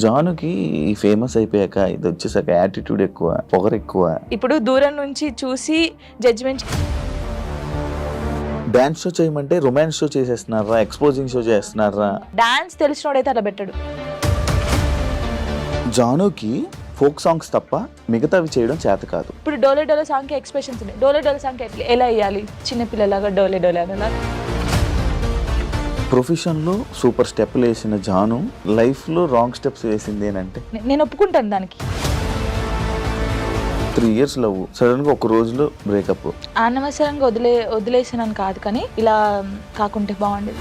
జానుకి famous అయిపోయాక ఇది వచ్చేసాక యాటిట్యూడ్ ఎక్కువ, పొగరు ఎక్కువ. ఇప్పుడు దూరం నుంచి చూసి జడ్జిమెంట్. డాన్స్ షో చేయమంటే రొమాన్స్ షో చేసేస్తున్నారా, ఎక్స్పోజింగ్ షో చేస్తున్నారా? డాన్స్ తెలిసినోడైతే అలా పెట్టాడు. జానుకి ఫోక్ సాంగ్స్ తప్ప మిగతావి చేయడం చేత కాదు. ఇప్పుడు డోలే డోలే సాంగ్ కి ఎక్స్ప్రెషన్స్ ఉన్నాయి. డోలే డోలే సాంగ్ ఎలా వేయాలి? చిన్నపిల్లలాగా డోలే డోలే అలా. ప్రొఫెషన్లో సూపర్ స్టెప్లు వేసిన జాను లైఫ్లో రాంగ్ స్టెప్స్ వేసింది అంటే నేను ఒప్పుకుంటాను దానికి. 3 years లవ్, సడన్గా ఒక రోజులో బ్రేకప్. అనవసరంగా వదిలేసానని కాదు, కానీ ఇలా కాకుంటే బాగుండేది.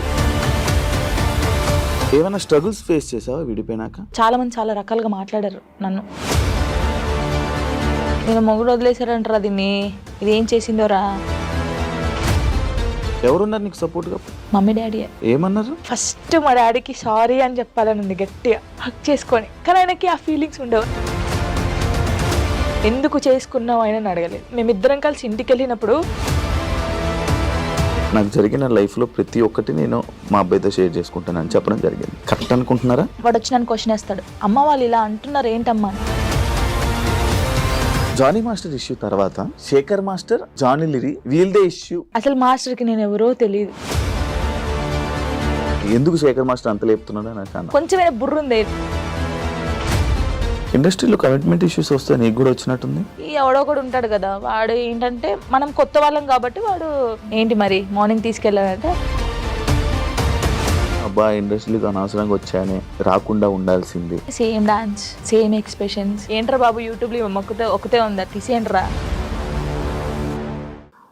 ఏమైనా స్ట్రగుల్స్ ఫేస్ చేసావా విడిపోయినాక? చాలా మంది చాలా రకాలుగా మాట్లాడారు నన్ను. నేను మొగుడు వదిలేసారంటారా దీన్ని, ఇది ఏం చేసిందోరా. ఎవరున్నారు నీకు సపోర్ట్గా? Mummy daddy. ఏమన్నారు? ఫస్ట్ మా డాడీకి సారీ అని చెప్పాలని ఉంది గట్టిగా, హక్ చేసుకొని. కానీ ఆయనకి ఆ ఫీలింగ్స్ ఉండవు. ఎందుకు చేసుకున్నావు ఆయన అడగలేదు. మేమిద్దరం కలిసి ఇంటికి వెళ్ళినప్పుడు నాకు జరిగిన లైఫ్లో ప్రతి ఒక్కటి నేను మా అబ్బాయితో షేర్ చేసుకుంటానని చెప్పడం జరిగింది. కరెక్ట్ అనుకుంటున్నారా? వాడు వచ్చి నన్ను క్వశ్చన్ వేస్తాడు, అమ్మ వాళ్ళు ఇలా అంటున్నారు ఏంటమ్మా అని. జానీ మాస్టర్ ఇష్యూ తర్వాత శేఖర్ మాస్టర్, జానీ లిరి వీళ్ళదే ఇష్యూ. అసలు మాస్టర్కి నేను ఎవరో తెలియదు. ఎందుకు శేఖర్ మాస్టర్ అంత లేపుతున్నాడో నాకు అన్న. కొంచెం బుర్ర ఉంది. ఇండస్ట్రీలో కమిట్మెంట్ ఇష్యూస్ వస్తే నీకు కూడా వచ్చినట్టుంది. ఈ ఎవడో కూడా ఉంటాడు కదా, వాడు ఏంటంటే మనం కొత్త వాళ్ళం కాబట్టి వాడు ఏంటి మరి మార్నింగ్ తీసుకెళ్ళాలంటే అబ్బా ఇండస్ట్రీకి అనవసరంగా వచ్చానే, రాకుండా ఉండాల్సింది. Same dance, same expressions. ఏంట్రా బాబు యూట్యూబ్లో ఒకతే ఉందా, తీసేయండిరా.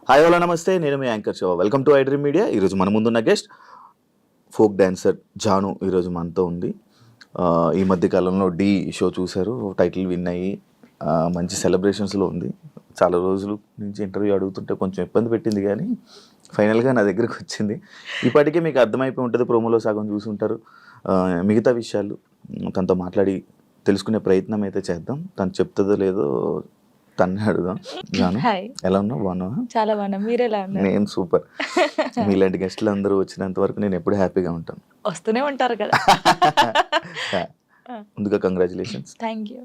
హాయ్ హలో నమస్తే, నేను మీ anchor Shiva. Welcome to iDream Media. ఈరోజు మన ముందున్న గెస్ట్ ఫోక్ డాన్సర్ జాను ఈరోజు మనతో ఉంది. ఈ మధ్య కాలంలో డి షో చూశారు, టైటిల్ విన్ అయ్యి మంచి సెలబ్రేషన్స్లో ఉంది. చాలా రోజుల నుంచి ఇంటర్వ్యూ అడుగుతుంటే కొంచెం ఇబ్బంది పెట్టింది, కానీ ఫైనల్గా నా దగ్గరికి వచ్చింది. ఇప్పటికే మీకు అర్థమైపోయి ఉంటుంది, ప్రోమోలో సగం చూసి ఉంటారు. మిగతా విషయాలు తనతో మాట్లాడి తెలుసుకునే ప్రయత్నం అయితే చేద్దాం. తను చెప్తుందో లేదో తన్నే అడుగుదాం. జాను ఎలా ఉన్నావు? బాగున్నావా? చాలా బాగున్నా, మీరు ఎలా ఉన్నారు? నేను సూపర్. మీలాంటి గెస్ట్లు అందరూ వచ్చినంత వరకు నేను ఎప్పుడు హ్యాపీగా ఉంటాను. వస్తూనే ఉంటారు కదా. ముందుగా congratulations. Thank you.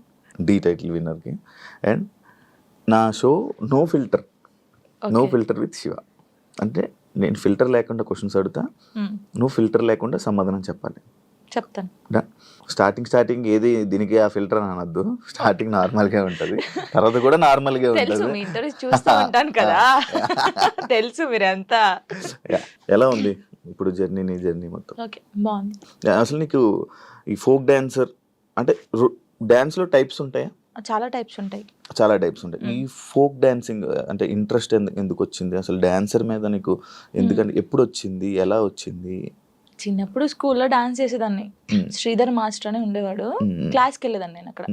The title విన్నర్కి. అండ్ నా show no filter, no filter with Shiva. అంటే నేను ఫిల్టర్ లేకుండా క్వశ్చన్స్ అడుగుతా, నువ్వు ఫిల్టర్ లేకుండా సమాధానం చెప్పాలి. చెప్తాను. స్టార్టింగ్ ఏది దీనికి ఆ ఫిల్టర్ అని అనొద్దు. స్టార్టింగ్ నార్మల్గా ఉంటుంది, తర్వాత కూడా నార్మల్గా తెలుసు, ఉంటుంది. మీ ఇంటర్వ్యూ చూస్తూ ఉంటాను కదా, తెలుసు మీరంతా. ఎలా ఉంది ఇప్పుడు జర్నీ, నీ జర్నీ మొత్తం? ఓకే, బాగుంది. అసలు నీకు ఈ ఫోక్ డాన్సర్ అంటే డాన్స్లో టైప్స్ ఉంటాయా? చాలా టైప్స్ ఉంటాయి. చాలా టైప్స్ ఉంటాయి. ఈ ఫోక్ డాన్సింగ్ అంటే ఇంట్రెస్ట్ ఎందుకు వచ్చింది అసలు డాన్సర్ మీద నీకు? ఎందుకంటే ఎప్పుడు వచ్చింది, ఎలా వచ్చింది? చిన్నప్పుడు స్కూల్లో డాన్స్ చేసేదాన్ని. శ్రీధర్ మాస్టర్ అని ఉండేవాడు, క్లాస్కి వెళ్ళేదాన్ని నేను అక్కడ.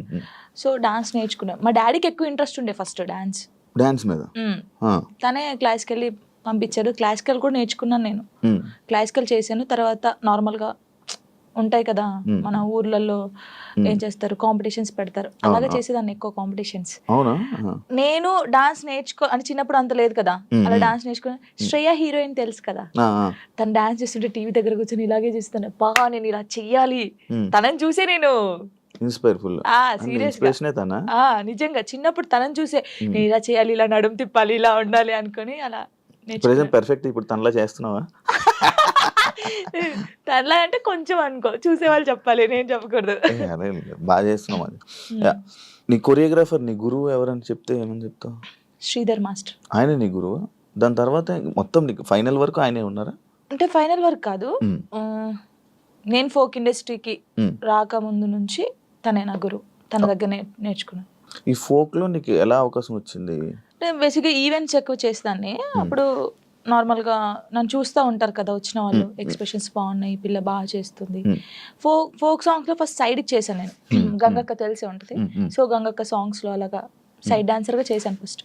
సో డాన్స్ నేర్చుకున్నా. మా డాడీకి ఎక్కువ ఇంట్రెస్ట్ ఉండే ఫస్ట్ డాన్స్ మీద. తనే క్లాస్కి వెళ్ళి పంపించాడు. క్లాసికల్ కూడా నేర్చుకున్నాను నేను. క్లాసికల్ చేశాను. తర్వాత నార్మల్గా ఉంటాయి కదా మన ఊర్లలో, ఏం చేస్తారు, కాంపిటీషన్స్ పెడతారు. అలాగే చేసేదాన్ని ఎక్కువ కాంపిటీషన్స్. నేను డాన్స్ అని చిన్నప్పుడు అంత లేదు కదా, అలా డాన్స్ నేర్చుకుని. శ్రేయ హీరోయిన్ తెలుసు కదా, తను డాన్స్ చేస్తుంటే టీవీ దగ్గర కూర్చొని ఇలాగే చేస్తాను. బాగా నేను ఇలా చెయ్యాలి, తనని చూసే నేను నిజంగా చిన్నప్పుడు తనని చూసే నేను ఇలా చేయాలి, ఇలా నడుము తిప్పాలి, ఇలా ఉండాలి అనుకుని అలా పర్ఫెక్ట్. ఇప్పుడు తనలా చేస్తున్నావా? తనలా అంటే కొంచెం అనుకో, చూసే వాళ్ళు చెప్పాలి, నేను చెప్పకూడదు. బాగా చేస్తున్నావు. అది నీ కొరియోగ్రాఫర్, నీ గురువు ఎవరని చెప్తే ఏమని చెప్తావు? శ్రీధర్ మాస్టర్. ఆయన నీ గురువు? దాని తర్వాత మొత్తం నీకు ఫైనల్ వరకు ఆయనే ఉన్నారా? అంటే ఫైనల్ వరకు కాదు, నేను ఫోక్ ఇండస్ట్రీకి రాకముందు నుంచి తనే నా గురువు. తన దగ్గర నేర్చుకున్నాను. ఈ ఫోక్ లో నీకు ఎలా అవకాశం వచ్చింది? బేసిక్గా ఈవెంట్స్ ఎక్కువ చేస్తాను. అప్పుడు నార్మల్గా నన్ను చూస్తూ ఉంటారు కదా వచ్చిన వాళ్ళు, ఎక్స్ప్రెషన్స్ బాగున్నాయి, పిల్ల బాగా చేస్తుంది. ఫోక్ సాంగ్స్ లో ఫస్ట్ సైడ్ చేశాను నేను. గంగక్క తెలిసే ఉంటుంది. సో గంగక్క సాంగ్స్ లో అలాగా సైడ్ డాన్సర్ గా చేశాను ఫస్ట్.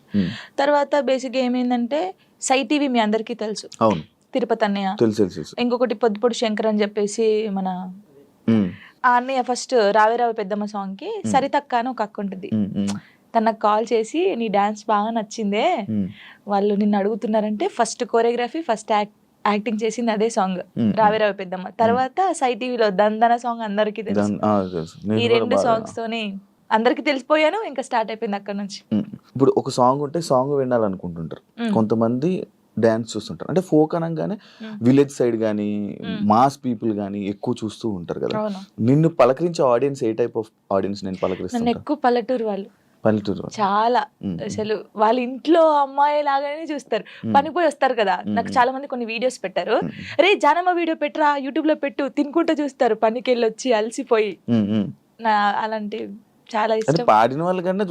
తర్వాత బేసిక్గా ఏమైందంటే సై టీవీ మీ అందరికీ తెలుసు, తిరుపతి అన్నయ్య. ఇంకొకటి పొద్దుపొడి శంకర్ అని చెప్పేసి మన ఆ అన్నయ్య ఫస్ట్ రావే రావే పెద్దమ్మ సాంగ్ కి సరితక్క అని ఒక అక్క ఉంటుంది. తనకు కాల్ చేసి నీ డాన్స్ బాగా నచ్చిందే, వాళ్ళు నిన్ను అడుగుతున్నారంటే ఫస్ట్ కోరియోగ్రఫీ, ఫస్ట్ యాక్టింగ్ చేసింది అదే సాంగ్ రావే రావే పెద్దమ్మ. తర్వాత సై టీవీలో దందన సాంగ్ అందరికీ తెలుసు. ఈ 2 సాంగ్స్ తోనే అందరికి తెలిసిపోయాను. ఇంకా స్టార్ట్ అయిపోయింది అక్కడ నుంచి. ఇప్పుడు ఒక సాంగ్ ఉంటే సాంగ్ వినాలనుకుంటుంటారు కొంతమంది, డాన్స్ చూస్తుంటారు. అంటే ఫోక్ అనగానే విలేజ్ సైడ్ కానీ మాస్ పీపుల్ కానీ ఎక్కువ చూస్తూ ఉంటారు కదా. నిన్ను పలకరించే ఆడియన్స్ ఏ టైప్ ఆఫ్ ఆడియన్స్ నేను పలకరిస్తాను? నన్ను ఎక్కువ పల్లెటూరు వాళ్ళు, పల్లెటూరు చాలా అసలు వాళ్ళ ఇంట్లో అమ్మాయి లాగానే చూస్తారు. పనిపోయి వస్తారు కదా. నాకు చాలా మంది కొన్ని వీడియోస్ పెట్టారు, రే జానమ్మ వీడియో పెట్టరా యూట్యూబ్ లో పెట్టు, తినుకుంటూ చూస్తారు పనికి వెళ్ళి వచ్చి అలసిపోయి. అలాంటి చాలా ఇష్టం. పాడిన వాళ్ళకన్నా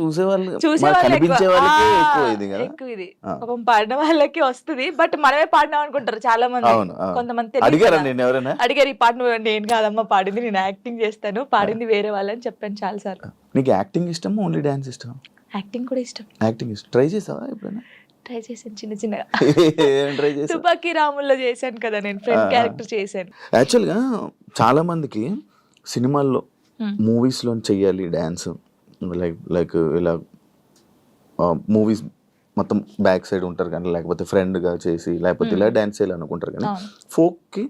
కనిపించే వాళ్ళకి ఎక్కువ ఇది. పాపం పాడిన వాళ్ళకి వస్తుంది, బట్ మనమే పాడినాం అనుకుంటారు చాలా మంది. కొంతమంది అడిగారు ఈ పాట నేను కాదమ్మా పాడింది, నేను యాక్టింగ్ చేస్తాను, పాడింది వేరే వాళ్ళని చెప్పాను చాలా సార్లు. నీకు యాక్టింగ్ ఇష్టం, ఓన్లీ డాన్స్ ఇష్టం? యాక్టింగ్ కూడా ఇష్టం. యాక్టింగ్ ఇష్టం. ట్రై చేసావా ఎప్పుడైనా? ట్రై చేశాను చిన్న చిన్నగా. తుపాకీ రాముల్లో చేశాను కదా నేను, ఫ్రెండ్ క్యారెక్టర్ చేశాను. యాక్చువల్గా చాలా మందికి సినిమాల్లో మూవీస్లో చెయ్యాలి డ్యాన్స్, లైక్ ఇలా మూవీస్ మొత్తం బ్యాక్ సైడ్ ఉంటారు కానీ, లేకపోతే ఫ్రెండ్గా చేసి లేకపోతే ఇలా డ్యాన్స్ చేయాలి అనుకుంటారు కానీ, ఫోక్కి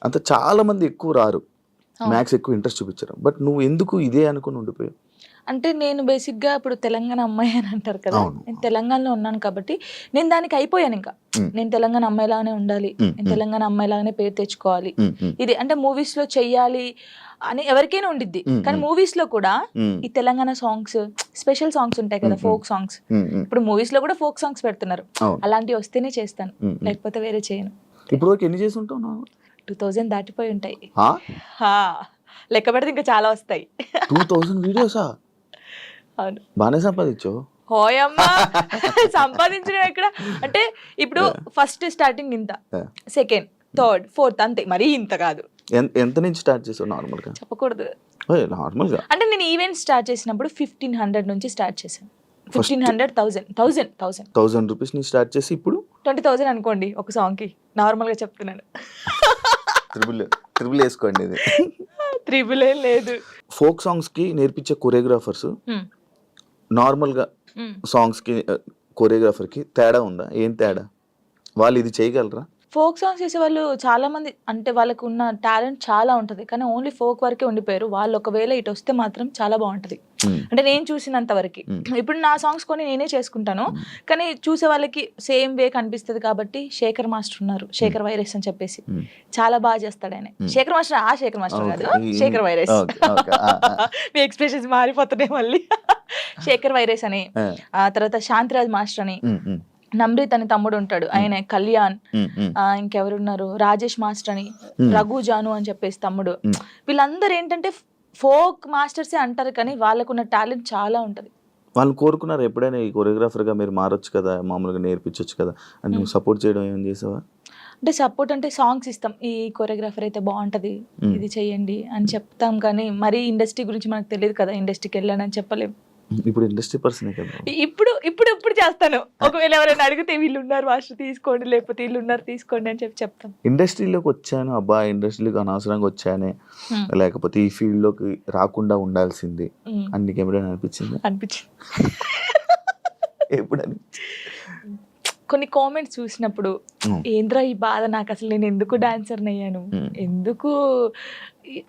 అంత చాలా మంది ఎక్కువ రారు, మ్యాక్స్ ఎక్కువ ఇంట్రెస్ట్ చూపించారు. బట్ నువ్వు ఎందుకు ఇదే అనుకుని ఉండిపోయావు? అంటే నేను బేసిక్గా ఇప్పుడు తెలంగాణ అమ్మాయి అని అంటారు కదా, నేను తెలంగాణలో ఉన్నాను కాబట్టి నేను దానికి అయిపోయాను. ఇంకా నేను తెలంగాణ అమ్మాయిలాగానే ఉండాలి, నేను తెలంగాణ అమ్మాయిలాగానే పేరు తెచ్చుకోవాలి, ఇది అంటే మూవీస్ లో చెయ్యాలి అని ఎవరికైనా ఉండిద్ది. కానీ మూవీస్ లో కూడా ఈ తెలంగాణ సాంగ్స్, స్పెషల్ సాంగ్స్ ఉంటాయి కదా, ఫోక్ సాంగ్స్. ఇప్పుడు మూవీస్ లో కూడా ఫోక్ సాంగ్స్ పెడుతున్నారు, అలాంటివి వస్తేనే చేస్తాను, లేకపోతే వేరే చేయను. ఇప్పుడు ఎన్ని చేసి ఉంటావు? 2000 దాటిపోయి ఉంటాయి. లెక్క పెడితే ఇంకా చాలా వస్తాయి. 2000 వీడియోసా? అవును. బాగానే సంపాదించావు. హోయమ్మా, సంపాదించడం ఎక్కడ అంటే ఇప్పుడు ఫస్ట్ స్టార్టింగ్ ఇంత, సెకండ్, థర్డ్, ఫోర్త్ అంతే, మరీ ఇంత కాదు. ఎంత నుంచి స్టార్ట్ చేసావు? నార్మల్గా చెప్పకూడదు. నార్మల్గా అంటే నేను ఈవెంట్ స్టార్ట్ చేసినప్పుడు 1500 నుంచి స్టార్ట్ చేశాను. 1500, 1000 రూపీస్ నుంచి స్టార్ట్ చేసి ఇప్పుడు 20,000 అనుకోండి ఒక సాంగ్ కి. నార్మల్ గా చెప్తున్నాను. త్రిబుల్ వేసుకోండి. ఇది త్రిబుల్ లేదు. ఫోక్ సాంగ్స్ కి నేర్పించే కొరియోగ్రాఫర్స్ నార్మల్ గా సాంగ్స్ కి కొరియోగ్రాఫర్ కి తేడా ఉందా? ఏం తేడా? వాళ్ళు ఇది చేయగలరా? ఫోక్ సాంగ్స్ చేసే వాళ్ళు చాలా మంది, అంటే వాళ్ళకు ఉన్న టాలెంట్ చాలా ఉంటది, కానీ ఓన్లీ ఫోక్ వరకే ఉండిపోయారు. వాళ్ళు ఒకవేళ ఇటు వస్తే మాత్రం చాలా బాగుంటది. అంటే నేను చూసినంత వరకు, ఇప్పుడు నా సాంగ్స్ కొని నేనే చేసుకుంటాను, కానీ చూసే వాళ్ళకి సేమ్ వే కనిపిస్తుంది. కాబట్టి శేఖర్ మాస్టర్ ఉన్నారు, శేఖర్ వైరస్ అని చెప్పేసి, చాలా బాగా చేస్తాడు ఆయన. శేఖర్ మాస్టర్, ఆ శేఖర్ మాస్టర్ కాదు, శేఖర్ వైరస్. మీ ఎక్స్ప్రెషన్స్ మారిపోతున్నాయి మళ్ళీ. శేఖర్ వైరస్ అని, ఆ తర్వాత శాంతిరాజ్ మాస్టర్ అని, నమ్రీత్ అని తమ్ముడు ఉంటాడు, ఆయన కళ్యాణ్, ఇంకెవరున్నారు, రాజేష్ మాస్టర్ అని, రఘు జాను అని చెప్పేసి తమ్ముడు. వీళ్ళందరూ ఏంటంటే ఫోక్ మాస్టర్సే అంటారు, కానీ వాళ్ళకున్న టాలెంట్ చాలా ఉంటది. వాళ్ళు కోరుకున్నారు ఎప్పుడైనా ఈ కొరియోగ్రాఫర్ గా మీరు మారొచ్చు కదా, మామూలుగా నేర్పించవచ్చు కదా అని నువ్వు సపోర్ట్ చేయడం ఏం చేసావా? అంటే సపోర్ట్ అంటే సాంగ్స్ ఇస్తాం, ఈ కొరియోగ్రాఫర్ అయితే బాగుంటది, ఇది చెయ్యండి అని చెప్తాం, కానీ మరీ ఇండస్ట్రీ గురించి మనకు తెలియదు కదా, ఇండస్ట్రీకి వెళ్ళానని చెప్పలేము. ఇప్పుడు ఇండస్ట్రీ పర్సన్ కదా. ఇప్పుడు చేస్తాను. ఒకవేళ ఎవరైనా అడిగితే వీళ్ళు ఉన్నారు మాస్టర్ తీసుకోండి, లేకపోతే వీళ్ళు ఉన్నారు తీసుకోండి అని చెప్తాం. ఇండస్ట్రీలోకి వచ్చాను, అబ్బా ఇండస్ట్రీలోకి అనవసరంగా వచ్చానే, లేకపోతే ఈ ఫీల్డ్ లోకి రాకుండా ఉండాల్సింది అని నీకు ఎప్పుడైనా అనిపించింది? ఎప్పుడు అనిపించింది? కొన్ని కామెంట్స్ చూసినప్పుడు, ఏంద్రా ఈ బాధ, నాకు అసలు నేను ఎందుకు డాన్సర్ని అయ్యాను, ఎందుకు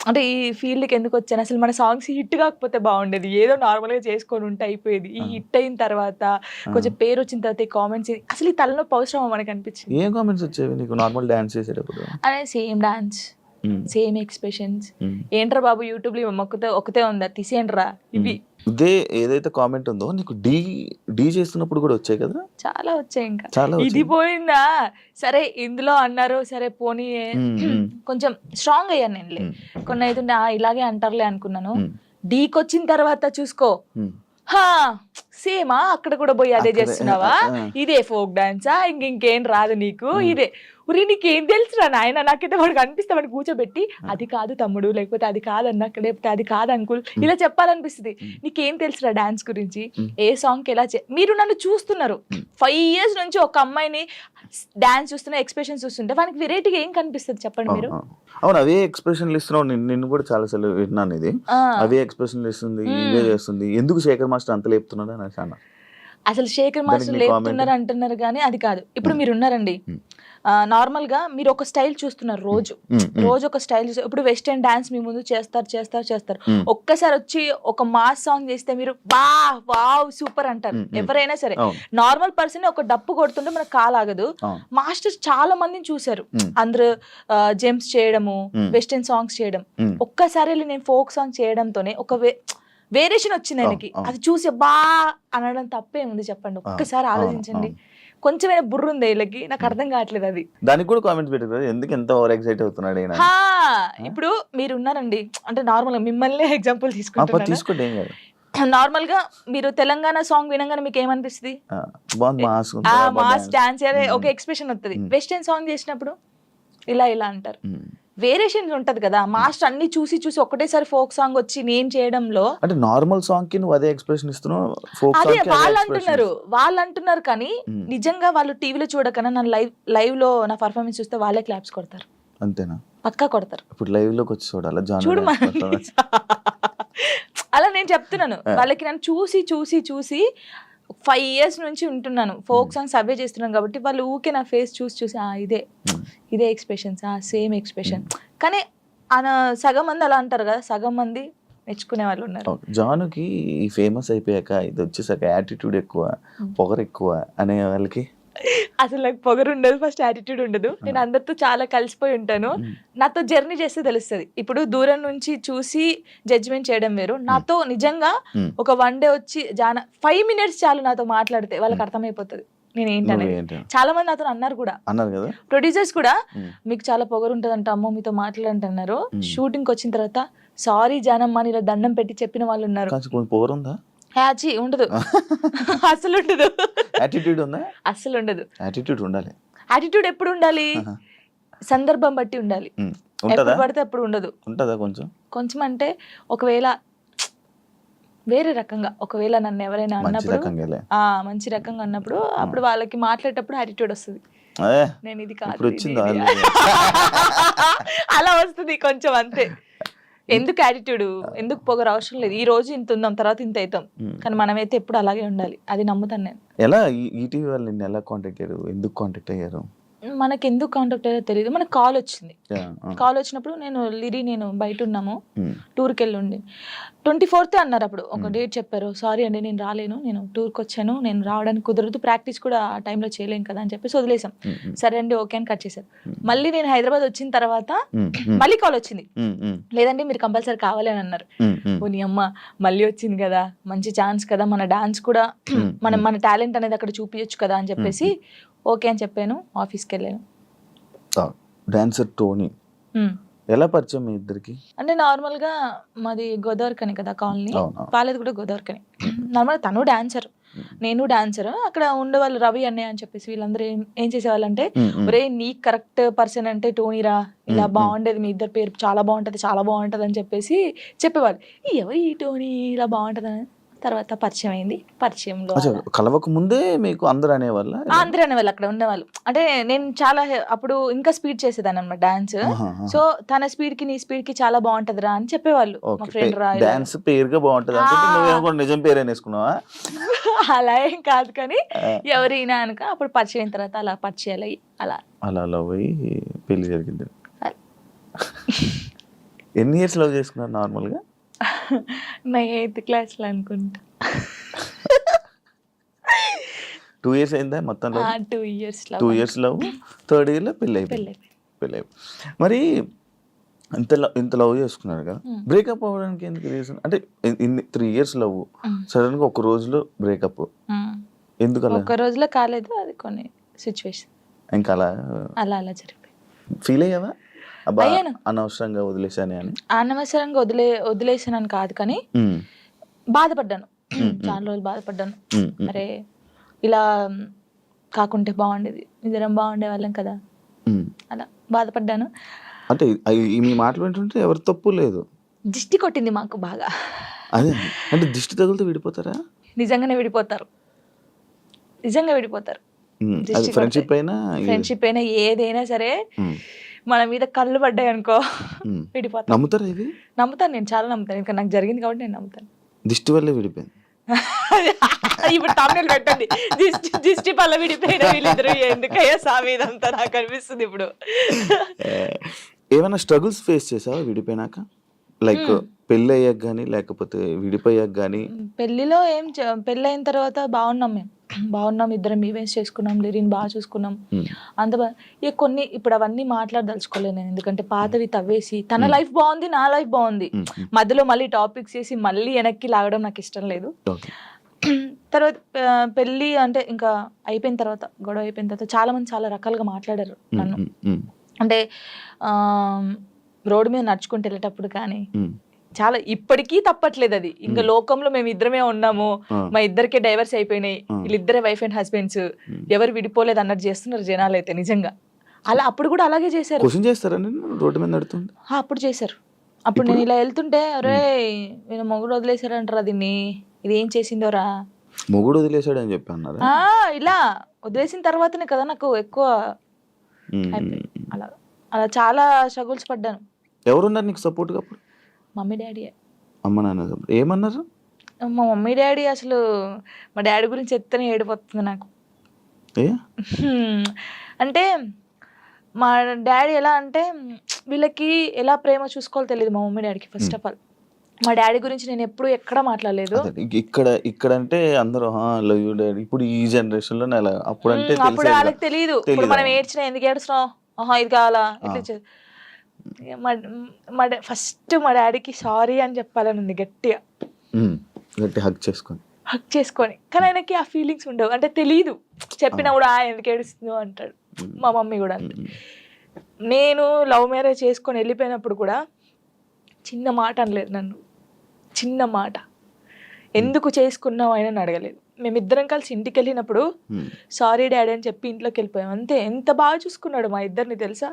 అంటే ఈ ఫీల్డ్కి ఎందుకు వచ్చాను, అసలు మన సాంగ్స్ హిట్ కాకపోతే బాగుండేది, ఏదో నార్మల్గా చేసుకొని ఉంటే అయిపోయేది. ఈ హిట్ అయిన తర్వాత కొంచెం పేరు వచ్చిన తర్వాత ఈ కామెంట్స్, అసలు ఈ తలనొప్పి అవసరమా మనకు అనిపించింది. ఏం కామెంట్స్ వచ్చేవి నీకు నార్మల్ డాన్స్ చేసేటప్పుడు? అదే సేమ్ డాన్స్, సేమ్ ఎక్స్ప్రెషన్స్, ఏంట్రా బాబు యూట్యూబ్ లో ఒకతే ఉందా, తీసేయండిరా ఇవి. ఇదే ఏదైతే కామెంట్ ఉందో నీకు డీ చేస్తున్నప్పుడు కూడా వచ్చాయి కదా? చాలా వచ్చాయి. ఇంకా ఇది పోయిందా, సరే ఇందులో అన్నారు, సరే పోనీ కొంచెం స్ట్రాంగ్ అయ్యాను నేను. కొన్ని అయితే ఇలాగే అంటారులే అనుకున్నాను. డీకి వచ్చిన తర్వాత చూసుకో, సేమా అక్కడ కూడా పోయి అదే చేస్తున్నావా, ఇదే ఫోక్ డాన్సా, ఇంకేం రాదు నీకు, ఇదే ఉరి నీకేం తెలుసురా నాయన, నాకైతే వాడికి అనిపిస్తే వాడిని కూర్చోబెట్టి అది కాదు తమ్ముడు, లేకపోతే అది కాదన్నా, లేకపోతే అది కాదు అంకుల్, ఇలా చెప్పాలనిపిస్తుంది. నీకేం తెలుసురా డాన్స్ గురించి, ఏ సాంగ్ ఎలా మీరు నన్ను చూస్తున్నారు 5 years నుంచి, ఒక అమ్మాయిని డాన్స్ చూస్తున్నా, ఎక్స్ప్రెషన్స్ చూస్తుంటే వానికి వెరైటీగా ఏం కనిపిస్తుంది చెప్పండి మీరు? అవును, అవే ఎక్స్ప్రెషన్లు ఇస్తున్నావు. నిన్ను కూడా చాలా సార్లు విన్నాను, ఇది అవే ఎక్స్ప్రెషన్లు ఇస్తుంది, ఇవే చేస్తుంది, ఎందుకు శేఖర్ మాస్టర్ అంత లేపుతున్నాడు అని అన్నా. అసలు శేఖర్ మాస్టర్ మీ లేపుతున్నారు అంటున్నారు కానీ అది కాదు. ఇప్పుడు మీరు ఉన్నారండి, నార్మల్ గా మీరు ఒక స్టైల్ చూస్తున్నారు రోజు ఒక స్టైల్ చూస్తారు. ఇప్పుడు వెస్టర్న్ డాన్స్ మీ ముందు చేస్తారు. ఒక్కసారి వచ్చి ఒక మాస్ సాంగ్ చేస్తే మీరు వావ్ సూపర్ అంటారు ఎవరైనా సరే. నార్మల్ పర్సన్ ఒక డప్పు కొడుతుంటే మనకు కాలాగదు. మాస్టర్స్ చాలా మందిని చూసారు, అందరూ జెమ్స్ చేయడము, వెస్టర్న్ సాంగ్స్ చేయడం. ఒక్కసారి నేను ఫోక్ సాంగ్ చేయడంతోనే ఒక వేరియేషన్ వచ్చింది ఆయనకి. అది చూసి అనడం తప్పే ఉంది చెప్పండి? ఒక్కసారి ఆలోచించండి. కొంచెమైనా బుర్ర ఉంది వీళ్ళకి, నాకు అర్థం కావట్లేదు అది. దానికి కూడా కామెంట్స్ పెట్టారు, ఎందుకు ఎంత ఓవర్ ఎక్సైట్ అవుతున్నాడు ఈయన. ఇప్పుడు మీరు ఉన్నారండి, అంటే నార్మల్ గా మిమ్మల్ని ఎగ్జాంపుల్ తీసుకుంటున్నాను. తీసుకుంటే ఏం కాదు. నార్మల్ గా మీరు తెలంగాణ సాంగ్ వినగానే మీకు ఏమనిపిస్తుంది? మాస్ డాన్స్ ఒక ఎక్స్ప్రెషన్ వస్తుంది. వెస్టర్న్ సాంగ్ చేసినప్పుడు ఇలా అంటారు. వేరియేషన్ ఉంటది కదా. మాస్టర్ అన్ని చూసి ఒకటేసారి ఫోక్ సాంగ్ వచ్చి నేను చేయడంలో, అంటే నార్మల్ సాంగ్ కి నువ్వు అదే ఎక్స్ప్రెషన్ ఇస్తున్నావు, ఫోక్ సాంగ్ కి వాళ్ళు అంటున్నారు కానీ నిజంగా వాళ్ళు టీవీలో చూడకన్నా నా లైవ్ లో నా పర్ఫార్మెన్స్ చూస్తే వాళ్ళే క్లాప్స్ కొడతారు. అంతేనా? పక్కా కొడతారు. ఇప్పుడు లైవ్ లోకి వచ్చి చూడాలి చూడు అలా నేను చెప్తున్నాను వాళ్ళకి. నన్ను చూసి 5 years నుంచి ఉంటున్నాను, ఫోక్ సాంగ్స్ అవే చేస్తున్నాను కాబట్టి వాళ్ళు ఊకే నా ఫేస్ చూసి ఇదే ఎక్స్ప్రెషన్స్, సేమ్ ఎక్స్ప్రెషన్. కానీ సగం మంది అలా అంటారు కదా, సగం మంది మెచ్చుకునే వాళ్ళు ఉన్నారు. జానుకి ఫేమస్ అయిపోయాక ఇది వచ్చేసాక యాటిట్యూడ్ ఎక్కువ, పొగరు ఎక్కువ అనే వాళ్ళకి అసలు నాకు పొగరు ఉండదు, ఫస్ట్ యాటిట్యూడ్ ఉండదు. నేను అందరితో చాలా కలిసిపోయి ఉంటాను. నాతో జర్నీ చేస్తే తెలుస్తుంది. ఇప్పుడు దూరం నుంచి చూసి జడ్జిమెంట్ చేయడం వేరు. నాతో నిజంగా ఒక 1 day వచ్చి 5 minutes చాలు నాతో మాట్లాడితే వాళ్ళకి అర్థమైపోతుంది నేను ఏంటనేది. చాలా మంది నాతో అన్నారు కదా, ప్రొడ్యూసర్స్ కూడా, మీకు చాలా పొగరు ఉంటుంది అంట, అమ్మో మీతో మాట్లాడంటున్నారు. షూటింగ్ వచ్చిన తర్వాత సారీ జానమ్మ ఇలా దండం పెట్టి చెప్పిన వాళ్ళు ఉన్నారు. ఉండదు, అసలు ఉండదు. యాటిట్యూడ్ ఉందా? అసలు ఉండదు. యాటిట్యూడ్ ఉండాలి. యాటిట్యూడ్ ఎప్పుడు ఉండాలి? సందర్భం బట్టి ఉండాలి. ఎప్పుడు పడితే అప్పుడు ఉండదు. ఉంటదా? కొంచెం అంటే ఒకవేళ వేరే రకంగా, ఒకవేళ నన్ను ఎవరైనా అన్నప్పుడు మంచి రకంగా అన్నప్పుడు అప్పుడు వాళ్ళకి మాట్లాడేటప్పుడు యాటిట్యూడ్ వస్తుంది. నేను ఇది కాదు అలా వస్తుంది కొంచెం, అంతే. ఎందుకు యాటిట్యూడ్, ఎందుకు పొగరు అవసరం లేదు. ఈ రోజు ఇంత ఉందాం, తర్వాత ఇంత అవుతాం, కానీ మనమైతే ఎప్పుడు అలాగే ఉండాలి. అది నమ్ముతాను నేను. ఎలా ఈటీవీ వాళ్ళు నిన్ను ఎలా కాంటాక్ట్ అయ్యారు, ఎందుకు కాంటాక్ట్ అయ్యారు? మనకి ఎందుకు కాంటాక్ట్ అయ్యారో తెలియదు. మనకు కాల్ వచ్చింది. కాల్ వచ్చినప్పుడు నేను బయట ఉన్నాము, టూర్కి వెళ్ళి ఉండి 24th అన్నారు. అప్పుడు ఒక డేట్ చెప్పారు. సారీ అండి నేను రాలేను, నేను టూర్కి వచ్చాను, నేను రావడానికి కుదరదు, ప్రాక్టీస్ కూడా ఆ టైంలో చేయలేను కదా అని చెప్పేసి వదిలేసాం. సరే అండి ఓకే అని కట్ చేశారు. మళ్ళీ నేను హైదరాబాద్ వచ్చిన తర్వాత మళ్ళీ కాల్ వచ్చింది. లేదండి మీరు కంపల్సరీ కావాలి అని అన్నారు. నీ అమ్మ మళ్ళీ వచ్చింది కదా, మంచి ఛాన్స్ కదా, మన డాన్స్ కూడా మన టాలెంట్ అనేది అక్కడ చూపించచ్చు కదా అని చెప్పేసి ఓకే అని చెప్పాను. ఆఫీస్కి వెళ్ళాను. డాన్సర్ టోనీ ఎలా పరిచయం మీ ఇద్దరికి? అంటే నార్మల్ గా మాది గోదావరికని కదా కాలనీ, వాళ్ళది కూడా గోదావరికని. నార్మల్ తను డాన్సర్, నేను డాన్సర్. అక్కడ ఉండేవాళ్ళు రవి అన్నయ్య అని చెప్పేసి వీళ్ళందరూ ఏం చేసేవాళ్ళు అంటే, ఒరే నీ కరెక్ట్ పర్సన్ అంటే టోనీరా, ఇలా బాగుండేది, మీ ఇద్దరు పేరు చాలా బాగుంటది అని చెప్పేసి చెప్పేవాళ్ళు. ఎవరు ఈ టోనీ ఇలా బాగుంటది అని. తర్వాత పరిచయం అయింది. పరిచయంలో కలవక ముందే మీకు అందరూ అనేవాళ్ళు అక్కడ ఉండేవాళ్ళు. అంటే నేను చాలా అప్పుడు ఇంకా స్పీడ్ చేసేదాన్ని అన్నమాట డాన్స్. సో తన స్పీడ్ కి నీ స్పీడ్ కి చాలా బాగుంటదిరా అని చెప్పేవాళ్ళు. మా ఫ్రెండ్ రా డాన్స్ పేరుగా బాగుంటది అంటే నిజం పేరు వేసుకున్నావా? అలా ఏం కాదు కానీ ఎవరైనా అనుక అప్పుడు పరిచయం అయిన తర్వాత అలా పరిచయాలు అయ్యి అలా పోయి పెళ్లి జరిగింది. ఎన్ని ఇయర్స్ లవ్ చేసుకున్నారు నార్మల్ గా? నా 8th class లో అనుకుంటా. 2 years అయిందా మొత్తం? 2 years లవ్, 3rd year లో పెళ్ళి అయిపోయింది. మరి ఇంత లవ్ చేసుకున్నారు కదా, బ్రేకప్ అవ్వడానికి ఎందుకు రీజన్? అంటే 3 years లవ్, సడన్ గా ఒక రోజులో బ్రేకప్ ఎందుకు? అలా ఒక రోజులో కాలేదు, అది కొన్ని సిచ్యువేషన్ ఇంకా అలా జరిగిపోయింది. ఫీల్ అయ్యావా అనవసరంగా వదిలేసాను అని? అనవసరంగా వదిలేసానని కాదు కానీ బాధపడ్డాను. చాలా రోజులు బాధపడ్డాను. అరే ఇలా కాకుంటే బాగుండేది, ఇద్దరం బాగుండే వాళ్ళం కదా, అలా బాధపడ్డాను. అంటే మీ మాటలు వింటుంటే ఎవరి తప్పు లేదు. దిష్టి కొట్టింది మాకు బాగా. అదే అంటే దిష్టి తగులుతూ విడిపోతారా? నిజంగా విడిపోతారు. ఫ్రెండ్షిప్ అయినా ఏదైనా సరే మన మీద కళ్ళు పడ్డాయి అనుకో విడిపోతాను. నమ్ముతారా ఇది? నమ్ముతాను, నేను చాలా నమ్ముతాను. ఇంకా నాకు జరిగింది కాబట్టి నేను నమ్ముతాను. దిష్టి వల్లే విడిపోయింది. ఇప్పుడు తమిళ పెట్టండి, దిష్టి పల్ల విడిపోయిన వీళ్ళిద్దరు ఎందుకయ్యా సామి ఇదంతా నాకు అనిపిస్తుంది ఇప్పుడు. ఏమైనా స్ట్రగుల్స్ ఫేస్ చేసావా విడిపోయినాక? లైక్ పెళ్ళి అయ్యాక కానీ లేకపోతే విడిపోయాక కానీ? పెళ్లిలో పెళ్ళి అయిన తర్వాత బాగున్నాం, మేము బాగున్నాం, ఇద్దరం ఈవెంట్స్ చేసుకున్నాం, లిరిని బాగా చూసుకున్నాం, అంత ఇక కొన్ని ఇప్పుడు అవన్నీ మాట్లాడదలుచుకోలేదు నేను, ఎందుకంటే పాతవి తవ్వేసి తన లైఫ్ బాగుంది, నా లైఫ్ బాగుంది, మధ్యలో మళ్ళీ టాపిక్స్ చేసి మళ్ళీ వెనక్కి లాగడం నాకు ఇష్టం లేదు. తర్వాత పెళ్ళి అంటే ఇంకా అయిపోయిన తర్వాత, గొడవ అయిపోయిన తర్వాత చాలా మంది చాలా రకాలుగా మాట్లాడారు నన్ను. అంటే రోడ్డు మీద నడుచుకుంటూ వెళ్ళేటప్పుడు కానీ చాలా, ఇప్పటికీ తప్పట్లేదు అది. ఇంకా లోకంలో మేము ఇద్దరమే ఉన్నాము, మా ఇద్దరికే డైవర్స్ అయిపోయినాయి, వీళ్ళిద్దరే వైఫ్ అండ్ హస్బెండ్స్, ఎవరు విడిపోలేదు అన్నట్టు చేస్తున్నారు జనాలు అయితే నిజంగా. అలా అప్పుడు కూడా అలాగే చేశారు. క్వశ్చన్ చేస్తారా రోడ్డు మీద నడుతుంటే? అప్పుడు చేశారు. అప్పుడు నేను ఇలా వెళ్తుంటే, అరే నేను మొగుడు వదిలేశారంటారా దీన్ని, ఇది ఏం చేసిందోరా, మొగుడు వదిలేశాడు అని చెప్పి అన్నారు. ఇలా వదిలేసిన తర్వాతనే కదా నాకు ఎక్కువ అలా అలా చాలా స్ట్రగుల్స్ పడ్డాను. ఎవరున్నారు నీకు సపోర్ట్గా అప్పుడు? Mummy daddy. అమ్మ నాన్న ఏమన్నారు? మా మమ్మీ డాడీ అసలు, మా డాడీ గురించి చెప్తేనే ఏడిపోతుంది నాకు. అంటే మా డాడీ ఎలా అంటే, వీళ్ళకి ఎలా ప్రేమ చూసుకోవాలో తెలియదు మా మమ్మీ డాడీకి. ఫస్ట్ ఆఫ్ ఆల్ మా డాడీ గురించి నేను ఎప్పుడు ఎక్కడ మాట్లాడలేదు. ఇక్కడ అంటే అందరూ లవ్ యూ డాడీ, ఇప్పుడు ఈ జనరేషన్ లో అప్పుడు అంటే అప్పుడు వాళ్ళకి తెలియదు. ఇప్పుడు మనం ఏడ్చినా ఎందుకు ఏడుస్తున్నావు, ఇది కావాలా, ఇట్లా. ఫస్ట్ మా డాడీకి సారీ అని చెప్పాలని ఉంది గట్టిగా, హగ్ చేసుకొని. కానీ ఆయనకి ఆ ఫీలింగ్స్ ఉండవు, అంటే తెలియదు. చెప్పినా కూడా ఎందుకు ఏడుస్తుందో అంటాడు. మా మమ్మీ కూడా అంతే. నేను లవ్ మ్యారేజ్ చేసుకొని వెళ్ళిపోయినప్పుడు కూడా చిన్న మాట అనలేదు నన్ను, చిన్న మాట. ఎందుకు చేసుకున్నావు ఆయన అడగలేదు. మేమిద్దరం కలిసి ఇంటికి వెళ్ళినప్పుడు సారీ డాడీ అని చెప్పి ఇంట్లోకి వెళ్ళిపోయాం అంతే. ఎంత బాగా చూసుకున్నాడు మా ఇద్దరిని తెలుసా,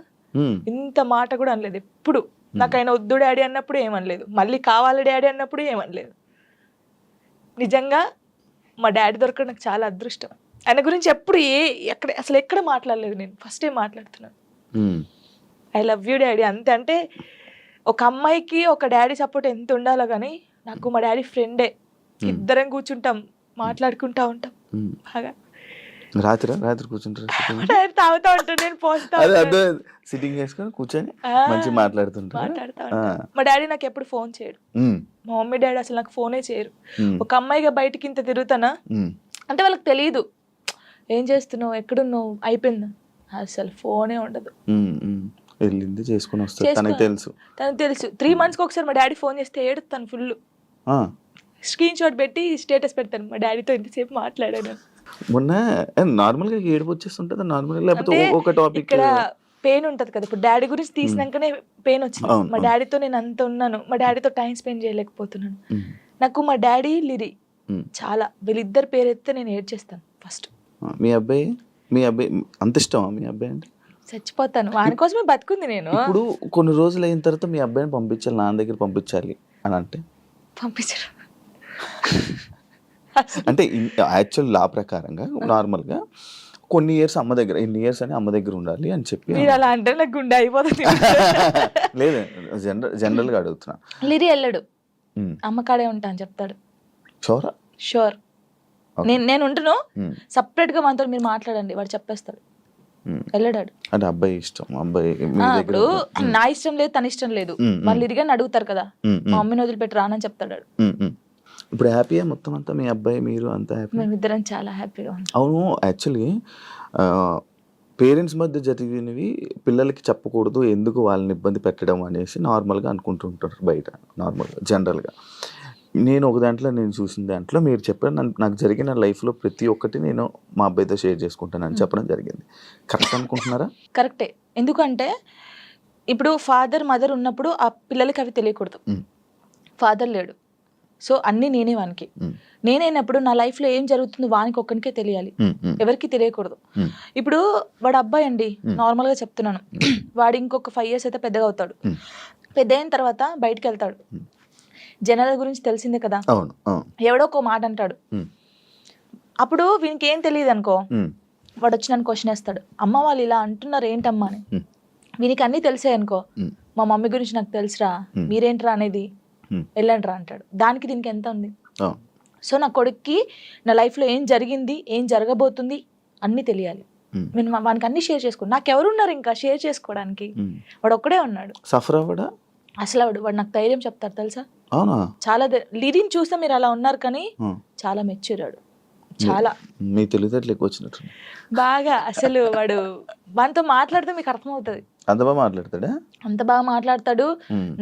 ఇంత మాట కూడా అనలేదు ఎప్పుడు. నాకు ఆయన వద్దు డాడీ అన్నప్పుడు ఏమనలేదు, మళ్ళీ కావాలి డాడీ అన్నప్పుడు ఏమనలేదు. నిజంగా మా డాడీ దొరకడం నాకు చాలా అదృష్టం. ఆయన గురించి ఎప్పుడు అసలు ఎక్కడ మాట్లాడలేదు నేను, ఫస్ట్ టైం మాట్లాడుతున్నాను. ఐ లవ్ యూ డాడీ అంతే. అంటే ఒక అమ్మాయికి ఒక డాడీ సపోర్ట్ ఎంత ఉండాలో కానీ, నాకు మా డాడీ ఫ్రెండే. ఇద్దరం కూర్చుంటాం, మాట్లాడుకుంటా ఉంటాం బాగా. రాత్రి కూర్చుంటారు, తాగుతా ఉంటాను, నేను పోస్తా సిట్టింగ్ చేసుకొని కూర్చొని మంచిగా మాట్లాడుతా. మా డాడీ నాకు ఎప్పుడు ఫోన్ చేయడు, మా మమ్మీ డాడీ అసలు నాకు ఫోనే చేయరు. ఒక అమ్మాయిగా బయటకి ఇంత తిరుగుతానా అంటే వాళ్ళకి తెలియదు, ఏం చేస్తున్నావు, ఎక్కడున్నావు, అయిపోయిందా, అసలు ఫోనే ఉండదు. వెళ్ళింది చేసుకుని వస్తాను, తనకు తెలుసు. 3 months ఒకసారి మా డాడీ ఫోన్ చేస్తే ఏడుతాను ఫుల్, స్క్రీన్ షాట్ పెట్టి స్టేటస్ పెడతాను, మా డాడీతో ఇంతసేపు మాట్లాడాను. మొన్న నార్మల్గా ఏడుపు వచ్చేస్తుంటుంది నార్మల్గా, లేకపోతే ఒక టాపిక్ ఇక్కడ పెయిన్ ఉంటది కదా. ఇప్పుడు డాడీ గురించి తీసినాకనే పెయిన్ వచ్చింది. మా డాడీతో నేను అంత ఉన్నాను, మా డాడీతో టైం స్పెండ్ చేయలేకపోతున్నాను. నాకు మా డాడీ లిరి చాలా, వీళ్ళిద్దరు పేరు ఎత్తే నేను ఏడ్చేస్తాను ఫస్ట్. మీ అబ్బాయి అంత ఇష్టమా మీ అబ్బాయి అంటే? చచ్చిపోతాను వాని కోసమే బతుకుంది నేను. ఇప్పుడు కొన్ని రోజులు అయిన తర్వాత మీ అబ్బాయిని పంపించాలి, నాన్న దగ్గర పంపించాలి అని అంటే పంపించరు. అంటే యాక్చువల్ లా ప్రకారంగా నార్మల్గా కొన్ని ఇయర్స్ అమ్మ దగ్గర, ఇన్ని ఇయర్స్ అని అమ్మ దగ్గర ఉండాలి అని చెప్పి. మీరు అలా అంటే నాకు గుండె అయిపోతుంది. లేదు, జనరల్గా అడుగుతున్నా. లిరి వెళ్ళడు, అమ్మ కాడే ఉంటా అని చెప్తాడు. షూర్. నేను ఉంటును, సపరేట్ గా మనతో మీరు మాట్లాడండి, వాడు చెప్పేస్తాడు. వెళ్ళడాడు. అంటే అబ్బాయి ఇష్టం, అబ్బాయి ఇప్పుడు నా ఇష్టం లేదు, తన ఇష్టం లేదు, వాళ్ళు ఇరిగాని అడుగుతారు కదా, మా మమ్మీని వదిలిపెట్టి రానని చెప్తాడు. ఇప్పుడు హ్యాపీయా మొత్తం అంతా, మీ అబ్బాయి మీరు అంతా హ్యాపీ? మేమిద్దరం చాలా హ్యాపీగా ఉన్నాం. అవును, యాక్చువల్లీ పేరెంట్స్ మధ్య జరిగినవి పిల్లలకి చెప్పకూడదు, ఎందుకు వాళ్ళని ఇబ్బంది పెట్టడం అనేసి నార్మల్గా అనుకుంటుంటారు బయట, నార్మల్గా జనరల్గా. నేను ఒక దాంట్లో నేను చూసిన దాంట్లో మీరు చెప్పారు, నాకు జరిగిన లైఫ్లో ప్రతి ఒక్కటి నేను మా అబ్బాయితో షేర్ చేసుకుంటానని చెప్పడం జరిగింది. కరెక్ట్ అనుకుంటున్నారా? కరెక్టే. ఎందుకంటే ఇప్పుడు ఫాదర్ మదర్ ఉన్నప్పుడు ఆ పిల్లలకి అవి తెలియకూడదు. ఫాదర్ లేడు, సో అన్నీ నేనే వానికి. నేనైనప్పుడు నా లైఫ్లో ఏం జరుగుతుందో వానికి ఒక్కనికే తెలియాలి, ఎవరికి తెలియకూడదు. ఇప్పుడు వాడు అబ్బాయి అండి, నార్మల్గా చెప్తున్నాను, వాడు ఇంకొక 5 years అయితే పెద్దగా అవుతాడు. పెద్ద అయిన తర్వాత బయటికి వెళ్తాడు, జనాల గురించి తెలిసిందే కదా, ఎవడో ఒక మాట అంటాడు. అప్పుడు వీనికి ఏం తెలియదు అనుకో, వాడు వచ్చి నన్ను క్వశ్చన్ వేస్తాడు, అమ్మ వాళ్ళు ఇలా అంటున్నారు ఏంటమ్మా అని. వీనికి అన్నీ తెలిసాయి అనుకో, మా మమ్మీ గురించి నాకు తెలుసురా, మీరేంట్రా అనేది, వెళ్ళండి రా అంటాడు. దానికి దీనికి ఎంత ఉంది? సో నా కొడుక్కి నా లైఫ్లో ఏం జరిగింది, ఏం జరగబోతుంది అన్నీ తెలియాలి. నేను వానికి అన్ని షేర్ చేసుకోండి. నాకెవరున్నారు ఇంకా షేర్ చేసుకోవడానికి? వాడు ఒక్కడే ఉన్నాడు. సఫర్ అవ్వడా అసలు వాడు నాకు ధైర్యం చెప్తారు తెలుసా. అవునా? చాలా లిరిని చూస్తే మీరు అలా ఉన్నారు కానీ చాలా మెచ్యూరాడు. చాలా మీ తెలివితేటలు ఎక్కువ వచ్చినట్టు బాగా. అసలు వాడు వానితో మాట్లాడితే మీకు అర్థమవుతుంది. అంత బాగా మాట్లాడతాడా? అంత బాగా మాట్లాడతాడు.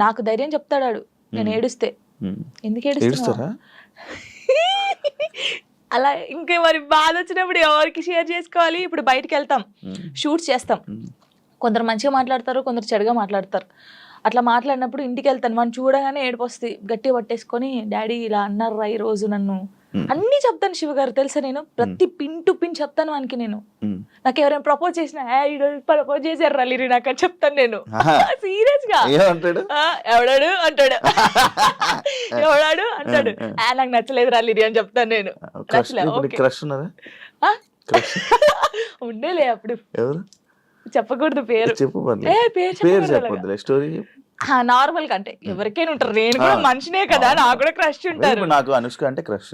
నాకు ధైర్యం చెప్తాడు నేను ఏడుస్తే. ఎందుకు ఏడుస్తారా? అలా ఇంకా మరి బాధ వచ్చినప్పుడు ఎవరికి షేర్ చేసుకోవాలి? ఇప్పుడు బయటకు వెళ్తాం, షూట్స్ చేస్తాం. కొందరు మంచిగా మాట్లాడతారు, కొందరు చెడుగా మాట్లాడతారు. అట్లా మాట్లాడినప్పుడు ఇంటికి వెళ్తాను, వాడిని చూడగానే ఏడుపు వస్తుంది. గట్టిగా పట్టేసుకొని డాడీ ఇలా అన్నారా ఈ రోజు నన్ను అన్నీ చెప్తాను. శివ గారు తెలుసా, నేను ప్రతి పిన్ టు పిన్ చెప్తాను వానికి. నేను నాకు ఎవరైనా ప్రపోజ్ చేసినా ప్రపోజ్ చేశారు లిరి నాకు అని చెప్తాను నేను. సీరియస్ గా ఎవడాడు అంటాడు, ఎవడాడు అంటాడు, నాకు నచ్చలేదు లిరి అని చెప్తాను నేను. ఉండేలే అప్పుడు, చెప్పకూడదు పేరు. నార్మల్ గా అంటే ఎవరికైనా ఉంటారు, నేను కూడా మనిషినే కదా, నాకు కూడా క్రష్ ఉంటారు. నాకు అనుష్క అంటే క్రష్.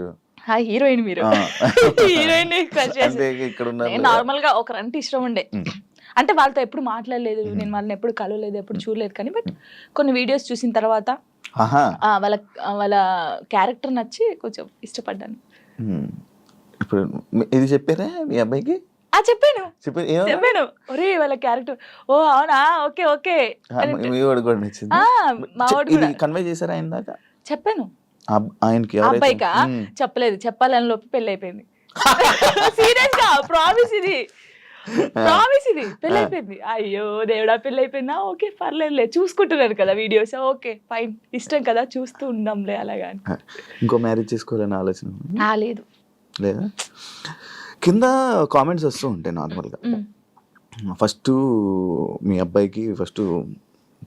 హీరోయిన్ మీరు హీరోయిన్ క్రష్ నార్మల్ గా ఒకరంటే ఇష్టం ఉండే. అంటే వాళ్ళతో ఎప్పుడు మాట్లాడలేదు, నేను వాళ్ళని ఎప్పుడు కలవలేదు, ఎప్పుడు చూడలేదు. కానీ బట్ కొన్ని వీడియోస్ చూసిన తర్వాత వాళ్ళ క్యారెక్టర్ నచ్చి కొంచెం ఇష్టపడ్డాను. ఇప్పుడు ఇది చెప్పారా మీ అబ్బాయికి? చెప్పాను. ఒరే వాళ్ళ క్యారెక్టర్, ఓ అవునా, ఓకే ఓకే. కన్వే చేశారా ఆయన దాకా? చెప్పాను ఆయనకి. అబ్బాయికా చెప్పలేదు, చెప్పాలని లోపు పెళ్లి అయిపోయింది. సీరియస్ గా ప్రామిస్ ఇది పెళ్లి అయిపోయింది. అయ్యో దేవుడా, పెళ్లి అయిపోయిందా? ఓకే పర్లేదులే, చూసుకుంటున్నారు కదా వీడియోస్, ఓకే ఫైన్, ఇష్టం కదా చూస్తూ ఉందాంలే అలాగా. ఇంకో మ్యారేజ్ చేసుకోవాలని ఆలోచన లేదు లేదా? కింద కామెంట్స్ వస్తూ ఉంటాయి నార్మల్గా. ఫస్ట్ మీ అబ్బాయికి ఫస్ట్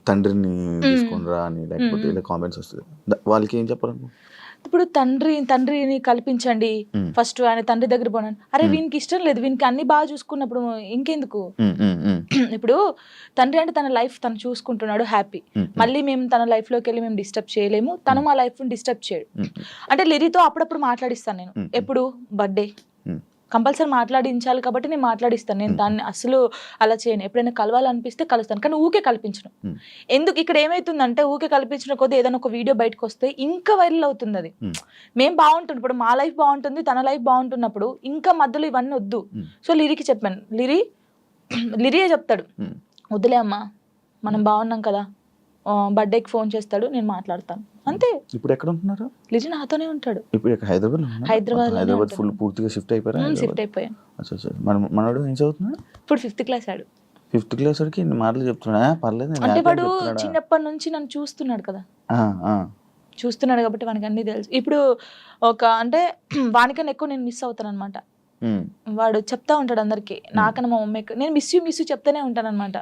తండ్రిని తీసుకునిరా అని, లేకపోతే ఇలా కామెంట్స్ వస్తుంది. వాళ్ళకి ఏం చెప్పాలను? ఇప్పుడు తండ్రిని కల్పించండి, ఫస్ట్ ఆయన తండ్రి దగ్గర పోనాను. అరే వీనికి ఇష్టం లేదు, వీనికి అన్ని బాగా చూసుకున్నప్పుడు ఇంకెందుకు? ఇప్పుడు తండ్రి అంటే తన లైఫ్ తను చూసుకుంటున్నాడు, హ్యాపీ. మళ్ళీ మేము తన లైఫ్ లోకి వెళ్ళి మేము డిస్టర్బ్ చేయలేము, తను మా లైఫ్ డిస్టర్బ్ చేయడు. అంటే లిరితో అప్పుడప్పుడు మాట్లాడిస్తాను నేను. ఎప్పుడు బర్త్డే కంపల్సరీ మాట్లాడించాలి కాబట్టి నేను మాట్లాడిస్తాను. నేను దాన్ని అసలు అలా చేయను. ఎప్పుడైనా కలవాలనిపిస్తే కలుస్తాను, కానీ ఊకే కల్పించను. ఎందుకు ఇక్కడ ఏమైతుందంటే ఊకే కల్పించిన కొద్ది ఏదైనా ఒక వీడియో బయటకు వస్తే ఇంకా వైరల్ అవుతుంది. అది మేము బాగుంటుంది, ఇప్పుడు మా లైఫ్ బాగుంటుంది, తన లైఫ్ బాగుంటున్నప్పుడు ఇంకా మధ్యలో ఇవన్నీ వద్దు. సో లిరికి చెప్పాను, లిరియే చెప్తాడు, వద్దులే అమ్మా మనం బాగున్నాం కదా, బర్త్డేకి ఫోన్ చేస్తాడు, నేను మాట్లాడతాను అంతే. ఇప్పుడు ఎక్కడ ఉంటున్నారు? లిరి నాతోనే ఉంటాడు. ఇప్పుడు హైదరాబాద్ ఫుల్ పూర్తిగా షిఫ్ట్ అయిపోయారు? షిఫ్ట్ అయిపోయాను. మనోడు ఏం చదువుతున్నాడు ఇప్పుడు? 5th క్లాస్ ఆడు. 5th క్లాస్ వాడికి ఇన్ని మాటలు చెప్తున్నా? పర్లేదు. అంటే వాడు చిన్నప్పటి నుంచి నన్ను చూస్తున్నాడు కదా, చూస్తున్నాడు కాబట్టి వానికి అన్ని తెలుసు. ఇప్పుడు ఒక అంటే వానికన్నా ఎక్కువ నేను మిస్ అవుతాను అనమాట. వాడు చెప్తా ఉంటాడు అందరికి, నాకన్నా మా మమ్మీ నేను మిస్ యూ చెప్తానే ఉంటాను అనమాట.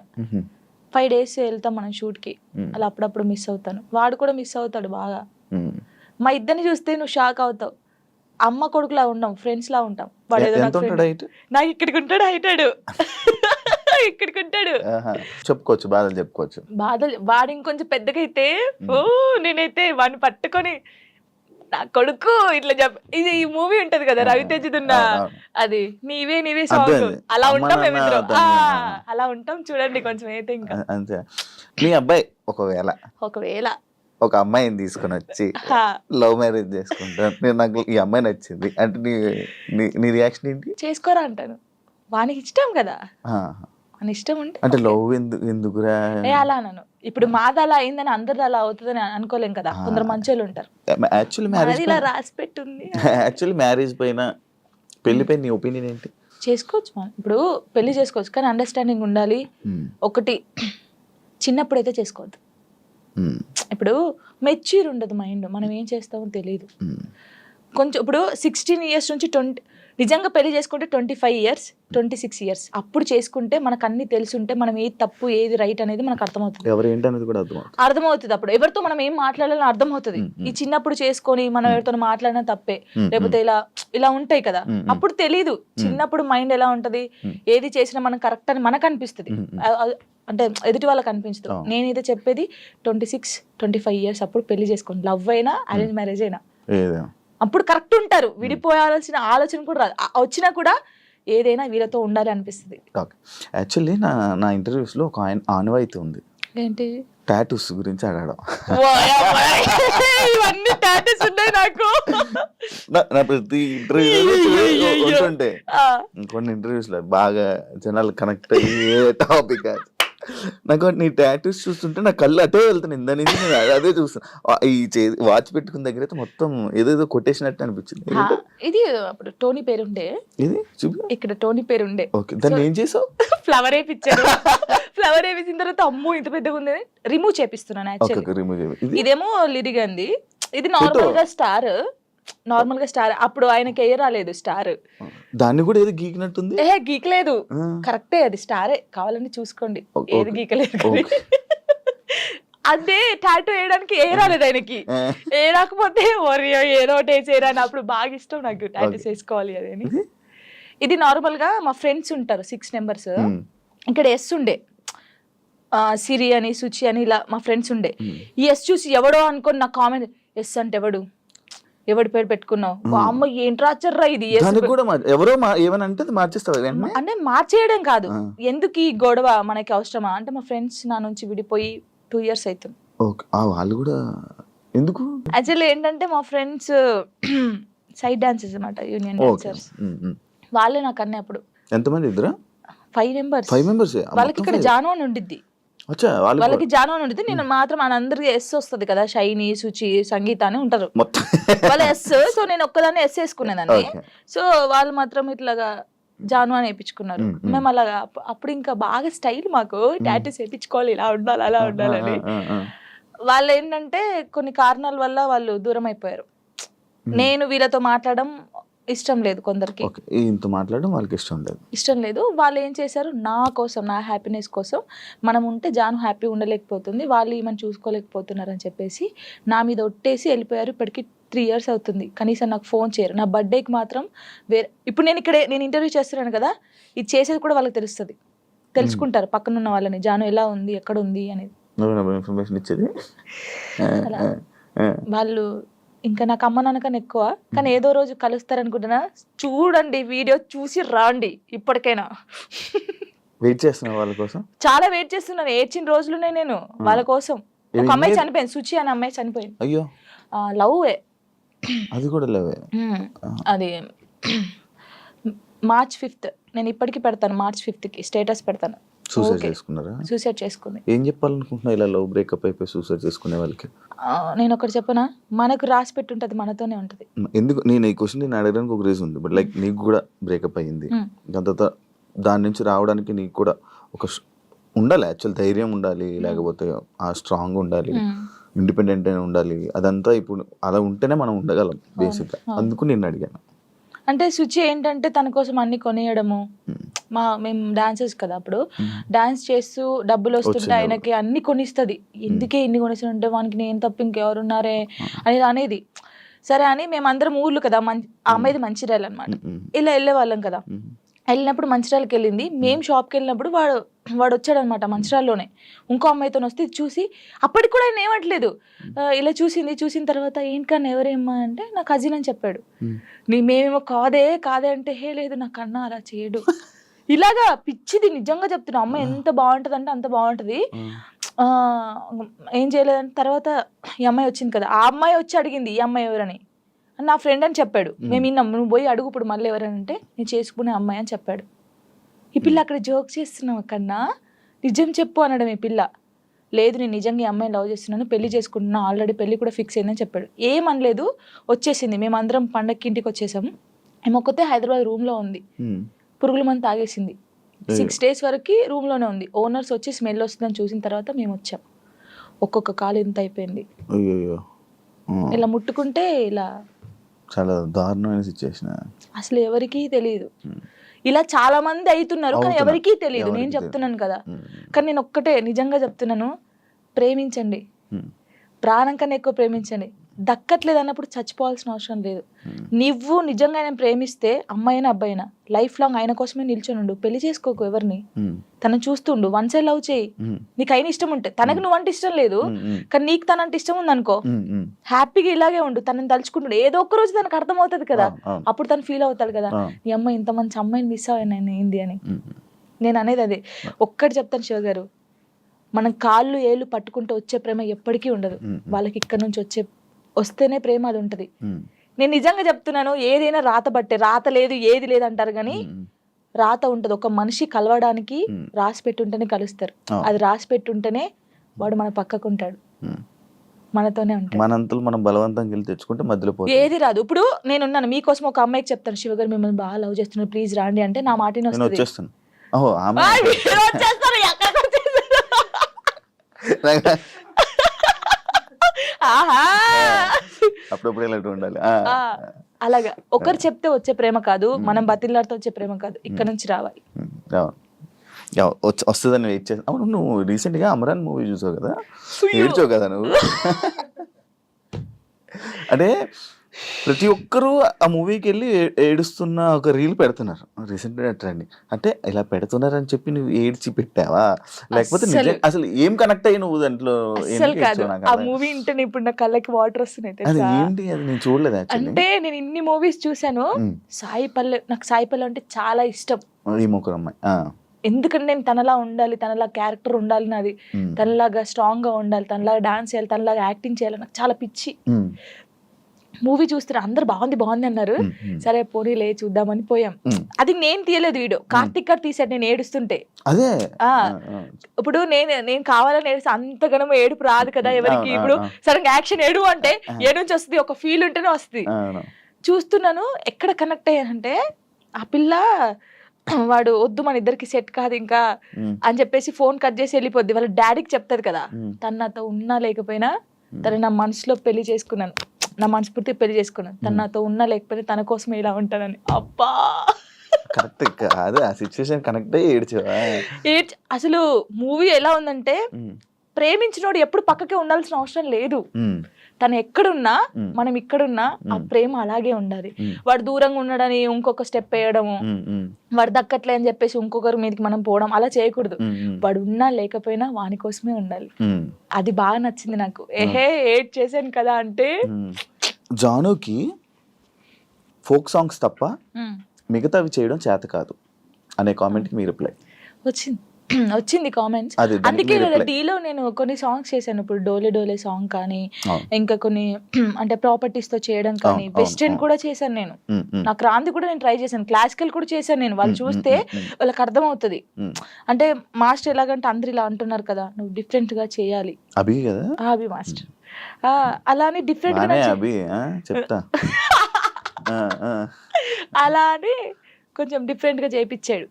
5 days వెళ్తాం మనం షూట్ కి, అలా అప్పుడప్పుడు మిస్ అవుతాను. వాడు కూడా మిస్ అవుతాడు బాగా. మా ఇద్దరిని చూస్తే నువ్వు షాక్ అవుతావు. అమ్మ కొడుకులా ఉండం, ఫ్రెండ్స్ లా ఉంటాం. వాడు ఏదో నాకు ఇక్కడికి ఉంటాడు, హైటాడు ఇక్కడికి ఉంటాడు. చెప్పుకోవచ్చు బాధలు. వాడు ఇంకొంచెం పెద్దగా అయితే నేనైతే వాడిని పట్టుకొని నా కొడుకు ఇట్లా ఇది ఈ మూవీ ఉంటది కదా రవితేజదున్న, అది నీవే సాంగ్, అలా ఉంటాం మేమిద్దరం. అలా ఉంటాం చూడండి కొంచెం అయితే. ఇంకా అంతే. మీ అబ్బాయి ఒకవేళ ఒక అమ్మాయిని తీసుకొని వచ్చి లవ్ మ్యారేజ్ చేసుకుంటాను, నాకు ఈ అమ్మాయి నచ్చింది అంటే నీ రియాక్షన్ ఏంటి? చేసుకోరా అంటాను. వానికి ఇష్టం కదా, అని ఇష్టం ఉంటే అంటే లవ్ ఎందుకురా అలా అన్నాను. ఇప్పుడు మాది అలా అయిందని అందరిది అలా అవుతుందని అనుకోలేం కదా, కొందరు మంచోళ్ళు ఉంటారు. యాక్చువల్లీ మ్యారేజ్ పైన పెళ్లి పైన నీ ఒపీనియన్ ఏంటి? చేసుకోవచ్చు మనం, ఇప్పుడు పెళ్లి చేసుకోవచ్చు, కానీ అండర్స్టాండింగ్ ఉండాలి. ఒకటి చిన్నప్పుడైతే చేసుకోవద్దు. ఇప్పుడు మెచ్యూర్ ఉండదు మైండ్, మనం ఏం చేస్తామో తెలియదు. కొంచెం ఇప్పుడు 16 years నుంచి 20 నిజంగా పెళ్లి చేసుకుంటే 25 years 26 years అప్పుడు చేసుకుంటే మనకు అన్ని తెలుసుంటే మనం ఏది తప్పు ఏది రైట్ అనేది మనకు అర్థమవుతుంది. అర్థమవుతుంది అప్పుడు ఎవరితో మనం ఏం మాట్లాడాలని అర్థమవుతుంది. ఈ చిన్నప్పుడు చేసుకొని మనం ఎవరితో మాట్లాడినా తప్పే, లేకపోతే ఇలా ఉంటాయి కదా, అప్పుడు తెలీదు. చిన్నప్పుడు మైండ్ ఎలా ఉంటది, ఏది చేసినా మనం కరెక్ట్ అని మనకు అనిపిస్తుంది, అంటే ఎదుటి వాళ్ళకి అనిపించదు. నేనైతే చెప్పేది 26-25 years అప్పుడు పెళ్లి చేసుకోండి. లవ్ అయినా అరేంజ్ మ్యారేజ్ అయినా అప్పుడు కరెక్ట్ ఉంటారు, విడిపోయాల్సిన ఆలోచన కూడా రాదు. వచ్చినా కూడా ఏదైనా వీళ్ళతో ఉండాలి అనిపిస్తుంది. ఓకే. యాక్చువల్లీ నా ఇంటర్వ్యూస్లో ఒక ఆనవాయితీ ఉంది, ఏంటి టాటూస్ గురించి అడగడం. ఇవన్నీ టాటూస్ ఉన్నాయి నాకు. నా ప్రతి ఇంటర్వ్యూ ఉంటుంటే కొన్ని ఇంటర్వ్యూస్లో బాగా జనాలు కనెక్ట్ అయ్యే టాపిక్ నాకు నీ టాటూస్ చూస్తుంటే నా కళ్ళు అటే వెళ్తున్నాయి. ఇందా నుంచి నేను అదే చూస్తాను. ఈ వాచ్ పెట్టుకున్న దగ్గర అయితే మొత్తం ఏదేదో కొట్టేసినట్టు అనిపించింది. ఇది అప్పుడు టోనీ పేరుండే, ఇది చూపి ఇక్కడ టోనీ పేరుండే. ఓకే, దాన్ని ఏం చేసావు? ఫ్లవర్ వేయించారు. ఫ్లవర్ వేయించిన తర్వాత అమ్మో ఇంత పెద్దగా ఉంది, రిమూవ్ చేపిస్తున్నాను యాక్చువల్లీ. ఇదేమో లిరిగంది, ఇది నార్మల్ గా స్టార్, నార్మల్ గా స్టార్. అప్పుడు ఆయనకి ఏ రాలేదు స్టార్, దాన్ని కూడా ఏదో గీకినట్టుంది. గీకలేదు, కరెక్టే, అది స్టారే, కావాలని చూసుకోండి, ఏది గీకలేదు. అదే టాటూ వేయడానికి ఏ రాలేదు ఆయనకి, ఏ రాకపోతే ఏదో ఒకటి వేసేయరా అని. అప్పుడు బాగా ఇష్టం నాకు టాటూస్ వేసుకోవాలి అదేని. ఇది నార్మల్ గా మా ఫ్రెండ్స్ ఉంటారు 6 members, ఇక్కడ ఎస్ ఉండే, సిరి అని సుచి అని ఇలా మా ఫ్రెండ్స్ ఉండే. ఈ ఎస్ చూసి ఎవడో అనుకోని నా కామెంట్, ఎస్ అంటే ఎవడి పేరు పెట్టుకున్నావు, అమ్మ ఏంటి రాచర్రా ఇది, ఎవరో ఏమనంటే మార్చేస్తావు అంటే మార్చేయడం కాదు, ఎందుకు ఈ గొడవ మనకి అవసరమా అంటే, మా ఫ్రెండ్స్ నా నుంచి విడిపోయి 2 years అవుతుంది. వాళ్ళు కూడా ఎందుకు యాక్చువల్లీ ఏంటంటే మా ఫ్రెండ్స్ సైడ్ డాన్సర్స్ అన్నమాట, యూనియన్ డాన్సర్స్. వాళ్ళే నాకు అన్నీ. అప్పుడు ఎంతమంది? ఇద్దరా? 5 members. వాళ్ళకి ఇక్కడ జాను అని ఉండిద్ది, వాళ్ళకి జాను అని ఉండిద్ది. నేను మాత్రం అందరికి ఎస్ వస్తుంది కదా, షైని, సుచి, సంగీత అని ఉంటారు వాళ్ళ ఎస్. సో నేను ఒక్కదాన్ని ఎస్ వేసుకునేదాన్ని. సో వాళ్ళు మాత్రం ఇట్లాగా జాను అని వేయించుకున్నారు. మేము అలాగా అప్పుడు ఇంకా బాగా స్టైల్, మాకు టాటూస్ వేయించుకోవాలి, ఇలా ఉండాలి అలా ఉండాలని. వాళ్ళు ఏంటంటే కొన్ని కారణాల వల్ల వాళ్ళు దూరం అయిపోయారు. నేను వీళ్ళతో మాట్లాడడం ఇష్టం లేదు కొందరికి, మాట్లాడడం వాళ్ళకి ఇష్టం లేదు. వాళ్ళు ఏం చేశారు, నా కోసం, నా హ్యాపీనెస్ కోసం, మనం ఉంటే జాను హ్యాపీ ఉండలేకపోతుంది, వాళ్ళు ఏమని చూసుకోలేకపోతున్నారు అని చెప్పేసి నా మీద ఒట్టేసి వెళ్ళిపోయారు. ఇప్పటికి 3 years అవుతుంది, కనీసం నాకు ఫోన్ చేయరు. నా బర్త్డేకి మాత్రం వేరే, ఇప్పుడు నేను ఇంటర్వ్యూ చేస్తున్నాను కదా, ఇది చేసేది కూడా వాళ్ళకి తెలుసుకుంటారు పక్కనున్న వాళ్ళని, జాను ఎలా ఉంది, ఎక్కడ ఉంది అనేది ఇన్ఫర్మేషన్ ఇచ్చేది. వాళ్ళు ఇంకా నాకు అమ్మ నాన్నకన్నా ఎక్కువ, కానీ ఏదో రోజు కలుస్తారనుకుంటున్నా. చూడండి, వీడియో చూసి రాండి. ఇప్పటికైనా వెయిట్ చేస్తున్నా వాళ్ళ కోసం, చాలా వెయిట్ చేస్తున్నాను. ఏడ్చిన రోజులునే నేను వాళ్ళ కోసం. ఒక అమ్మాయి చనిపోయింది, సుచి అనే అమ్మాయి చనిపోయింది. అయ్యో, లవ్, అది కూడా లవ్. అది March 5th, నేను ఇప్పటికి పెడతాను, March 5th స్టేటస్ పెడతాను. సూసైడ్ చేసుకుంది. ఏం చెప్పాలనుకుంటున్నా ఇలా లవ్ బ్రేకప్ అయిపోయి సూసైడ్ చేసుకునే వాళ్ళకి? నేను ఒకటి చెప్పనా, మనకు రాసి పెట్టుంటది, మనతోనే ఉంటది. ఎందుకు నేను ఈ క్వశ్చన్ నేను అడగడానికి ఒక రీజన్ ఉంది. బట్ లైక్ నీకు కూడా బ్రేకప్ అయ్యింది, దాని తర్వాత దాని నుంచి రావడానికి నీకు కూడా ఒక ఉండాలి, యాక్చువల్ ధైర్యం ఉండాలి, లేకపోతే ఆ స్ట్రాంగ్ ఉండాలి, ఇండిపెండెంట్ అయినా ఉండాలి. అదంతా ఇప్పుడు అలా ఉంటేనే మనం ఉండగలం బేసిక్గా. అందుకు నేను అడిగాను. అంటే సుచి ఏంటంటే తన కోసం అన్ని కొనియడము, మేము డాన్సర్స్ కదా, అప్పుడు డాన్స్ చేస్తూ డబ్బులు వస్తుంటే ఆయనకి అన్ని కొనిస్తుంది. ఎందుకే ఇన్ని కొనిస్తుంటే వానికి నేను తప్ప ఇంకెవరున్నారే అనేది. సరే అని మేమందరం ఊర్లు కదా, ఆ అమ్మాయిది మంచిర్యాల అనమాట, ఇలా వెళ్ళే వాళ్ళం కదా. వెళ్ళినప్పుడు మంచిర్యాలకి వెళ్ళింది. మేము షాప్కి వెళ్ళినప్పుడు వాడు వచ్చాడు అనమాట, మంచిర్యాలలోనే ఇంకో అమ్మాయితో వస్తే చూసి, అప్పటికి కూడా ఆయన ఏమట్లేదు, ఇలా చూసిన తర్వాత ఏంటన్నా ఎవరేమ్మా అంటే నా కజిన్ అని చెప్పాడు. మేమేమో కాదే అంటే, హే లేదు నా కన్నా అలా చేయడు, ఇలాగా పిచ్చిది. నిజంగా చెప్తున్నా, అమ్మాయి ఎంత బాగుంటుంది అంటే అంత బాగుంటుంది. ఏం చేయలేదంటే తర్వాత ఈ అమ్మాయి వచ్చింది కదా, ఆ అమ్మాయి వచ్చి అడిగింది ఈ అమ్మాయి ఎవరని, నా ఫ్రెండ్ అని చెప్పాడు. మేము విన్నాం, నువ్వు పోయి అడుగు ఇప్పుడు మళ్ళీ ఎవరంటే నేను చేసుకునే అమ్మాయి అని చెప్పాడు. ఈ పిల్ల అక్కడ జోక్ చేస్తున్నావు కన్నా, నిజం చెప్పు అనడం. ఈ పిల్ల లేదు నేను నిజంగా ఈ అమ్మాయిని లవ్ చేస్తున్నాను, పెళ్లి చేసుకుంటున్నా, ఆల్రెడీ పెళ్లి కూడా ఫిక్స్ అయిందని చెప్పాడు. ఏమనలేదు, వచ్చేసింది. మేమందరం పండగకి ఇంటికి వచ్చేసాము. ఏమొక్కతే హైదరాబాద్ రూమ్లో ఉంది, పురుగుల మందు తాగేసింది. 6 days వరకు రూమ్లోనే ఉంది. ఓనర్స్ వచ్చి స్మెల్ వస్తుందని చూసిన తర్వాత మేము వచ్చాం. ఒక్కొక్క కాలు ఇంత అయిపోయింది, ఇలా ముట్టుకుంటే ఇలా. చాలా దారుణమైన సిచ్యువేషన్. అసలు ఎవరికీ తెలియదు. ఇలా చాలా మంది అవుతున్నారు కానీ ఎవరికీ తెలియదు. నేను చెప్తున్నాను కదా, కానీ నేను ఒక్కటే నిజంగా చెప్తున్నాను, ప్రేమించండి, ప్రాణం కన్నా ఎక్కువ ప్రేమించండి. దక్కట్లేదు అన్నప్పుడు చచ్చిపోవాల్సిన అవసరం లేదు. నువ్వు నిజంగా ఆయన ప్రేమిస్తే అమ్మాయినా అబ్బాయినా లైఫ్ లాంగ్ ఆయన కోసమే నిల్చొని ఉండు. పెళ్లి చేసుకోకు ఎవరిని, తనని చూస్తుండు, వన్ సైడ్ లవ్ చేయి. నీకు అయిన ఇష్టం ఉంటే, తనకు నువ్వంటే ఇష్టం లేదు కానీ నీకు తనంటే ఇష్టం ఉంది అనుకో, హ్యాపీగా ఇలాగే ఉండు. తనని తలుచుకుంటుండు, ఏదో ఒక్క రోజు తనకు అర్థం అవుతుంది కదా, అప్పుడు తను ఫీల్ అవుతాడు కదా, ఈ అమ్మాయి ఇంత మంచి అమ్మాయిని మిస్ అయ్యాను ఏంది అని. నేను అనేది అదే ఒక్కటి చెప్తాను శివ గారు, మనం కాళ్ళు ఏళ్ళు పట్టుకుంటూ వచ్చే ప్రేమ ఎప్పటికీ ఉండదు. వాళ్ళకి ఇక్కడ నుంచి వస్తేనే ప్రేమ అది ఉంటది. నేను నిజంగా చెప్తున్నాను, ఏదైనా రాత బట్టే, రాత లేదు ఏది లేదు అంటారు కానీ రాత ఉంటది. ఒక మనిషి కలవడానికి రాసి పెట్టుంటేనే కలుస్తారు. అది రాసి పెట్టుంటేనే వాడు మన పక్కకుంటాడు, మనతోనే ఉంటాడు. మనంతలు మనం బలవంతంగా వెళ్ళి తెచ్చుకుంటే మధ్యలో ఏది రాదు. ఇప్పుడు నేనున్నాను మీకోసం, ఒక అమ్మాయికి చెప్తాను, శివ గారు మిమ్మల్ని బాగా లవ్ చేస్తున్నారు ప్లీజ్ రాండి అంటే నా మాటని వస్తుంది. అప్పుడప్పుడు ఇలాంటి ఉండాలి. అలాగా ఒకరు చెప్తే వచ్చే ప్రేమ కాదు, మనం బతిలాడితే వచ్చే ప్రేమ కాదు, ఇక్కడ నుంచి రావాలి. వస్తుందని వెయిట్ చేస్తా. అవును, నువ్వు రీసెంట్ గా అమరాన్ మూవీ చూసావు కదా, ఏడ్చావు కదా నువ్వు. అంటే ప్రతి ఒక్కరూ ఆ మూవీకి వెళ్ళి ఏడుస్తున్న ఒక రీల్ పెడుతున్నారు రీసెంట్గా ట్రెండింగ్. అంటే ఇలా పెడుతున్నారని చెప్పి నువ్వు ఏడ్చి పెట్టావా, లేకపోతే అసలు ఏం కనెక్ట్ అయ్యి నువ్వు దాంట్లో? ఆ మూవీ ఇంటే ఇప్పుడు నా కళ్ళకి వాటర్ వస్తున్నాయి. ఏంటి అది నేను చూడలేదు. అంటే నేను ఇన్ని మూవీస్ చూసాను, సాయి పల్లె, నాకు సాయి పల్లె అంటే చాలా ఇష్టం. ఈ ముగ్గురు అమ్మాయి, ఎందుకంటే నేను తనలా ఉండాలి, తనలా క్యారెక్టర్ ఉండాలి నాది, తనలాగా స్ట్రాంగ్ గా ఉండాలి, తనలాగా డాన్స్ చేయాలి, తనలాగా యాక్టింగ్ చేయాలి, నాకు చాలా పిచ్చి. మూవీ చూస్తారు, అందరు బాగుంది అన్నారు, సరే పోనీలే చూద్దామని పోయాం. అది నేను తీయలేదు వీడియో, కార్తిక్ గారు తీసాడు నేను ఏడుస్తుంటే. అదే ఇప్పుడు నేను కావాలని ఏడుస్తే అంతగానో ఏడుపు రాదు కదా ఎవరికి. ఇప్పుడు సడన్ యాక్షన్ ఏడు అంటే ఏ నుంచి వస్తుంది, ఒక ఫీల్ ఉంటేనే వస్తుంది. చూస్తున్నాను, ఎక్కడ కనెక్ట్ అయ్యానంటే ఆ పిల్ల వాడు వద్దు మన ఇద్దరికి సెట్ కాదు ఇంకా అని చెప్పేసి ఫోన్ కట్ చేసి వెళ్ళిపోద్ది. వాళ్ళ డాడీకి చెప్తాది కదా, తను నాతో ఉన్నా లేకపోయినా తను నా మనసులో పెళ్లి చేసుకున్నాను, నా మనస్ఫూర్తి పెళ్లి చేసుకున్నాను, తను నాతో ఉన్నా లేకపోయినా తన కోసం ఇలా ఉంటానని. అబ్బా కరెక్ట్ అదే ఆ సిచ్యువేషన్ కనెక్ట్ అయ్యి ఏడ్చావా? అసలు మూవీ ఎలా ఉందంటే, ప్రేమించినోడు ఎప్పుడు పక్కకే ఉండాల్సిన అవసరం లేదు. తను ఎక్కడున్నా మనం ఇక్కడున్నా ఆ ప్రేమ అలాగే ఉండాలి. వాడు దూరంగా ఉండడని ఇంకొక స్టెప్ వేయడము, వాడు దక్కట్లే అని చెప్పేసి ఇంకొకరి మీదకి మనం పోవడం అలా చేయకూడదు. వాడు ఉన్నా లేకపోయినా వాని కోసమే ఉండాలి. అది బాగా నచ్చింది నాకు. ఏడ్ చేశాను కదా అంటే, జానుకి ఫోక్ సాంగ్స్ తప్ప మిగతావి చేయడం చేత కాదు అనే కామెంట్కి మీ రిప్లై వచ్చింది కామెంట్స్. అందుకే డీలో నేను కొన్ని సాంగ్స్ చేశాను. ఇప్పుడు డోలే డోలే సాంగ్ కానీ, ఇంకా కొన్ని అంటే ప్రాపర్టీస్ తో చేయడం కానీ, వెస్టర్న్ కూడా చేశాను నేను. నాకు రాంది కూడా నేను ట్రై చేశాను, క్లాసికల్ కూడా చేశాను నేను. వాళ్ళు చూస్తే వాళ్ళకి అర్థం అవుతుంది. అంటే మాస్టర్ ఎలాగంటే అందరు ఇలా అంటున్నారు కదా, నువ్వు డిఫరెంట్ గా చేయాలి. అభి కదా, అభి మాస్టర్ అలానే డిఫరెంట్ గా అలా అని కొంచెం డిఫరెంట్ గా చేయించాడు.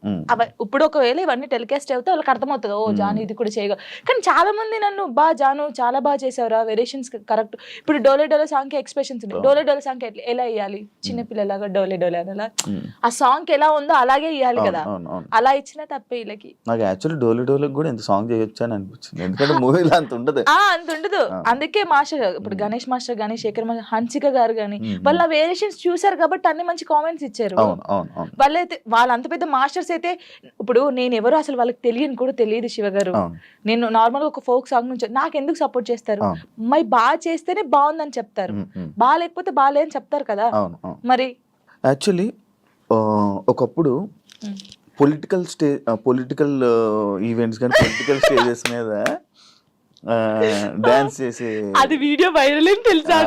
ఇప్పుడు ఒకవేళ ఇవన్నీ టెలికాస్ట్ అవుతే వాళ్ళకి అర్థమవుతుంది, ఓ జాను ఇది కూడా చేయగలరు. కానీ చాలా మంది నన్ను జాను చాలా బాగా చేసావురా, వేరియేషన్స్ కరెక్ట్. ఇప్పుడు డోలే డోలే సాంగ్ కి ఎక్స్ప్రెషన్స్ ఉన్నాయి. డోలే డోలే సాంగ్ ఎలా ఇవ్వాలి, చిన్నపిల్లలాగా డోలే డోలే అనేలా ఆ సాంగ్ ఎలా ఉందో అలాగే ఇవ్వాలి కదా, అలా ఇచ్చినా తప్పే వీళ్ళకి. నాకు యాక్చువల్లీ డోలే డోలే కూడా ఎంత సాంగ్ చేయొచ్చు అని అనిపించింది, ఎందుకంటే మూవీలో అంత ఉండదు. అందుకే మాస్టర్ ఇప్పుడు గణేష్ మాస్టర్ గానీ, శేఖర్ మాస్టర్, హన్సిక గారు గానీ వాళ్ళ వేరియేషన్స్ చూసారు కాబట్టి అన్ని మంచి కామెంట్స్ ఇచ్చారు. వాళ్ళ అంత పెద్ద మాస్టర్స్ అయితే, ఇప్పుడు నేను ఎవరు అసలు వాళ్ళకి తెలియని కూడా తెలియదు శివ గారు. నేను నార్మల్ గా ఒక ఫోక్ సాంగ్ నుంచి నాకు ఎందుకు సపోర్ట్ చేస్తారు, మరి బాగా చేస్తేనే బాగుందని చెప్తారు, బాగా లేకపోతే బాగాలేదని చెప్తారు కదా. మరి యాక్చువల్లీ ఒకప్పుడు పొలిటికల్ ఈవెంట్స్ కానీ పొలిటికల్ స్టేజెస్ మీద డాన్స్ చేసి అది వీడియో వైరల్ అని తెలుసా?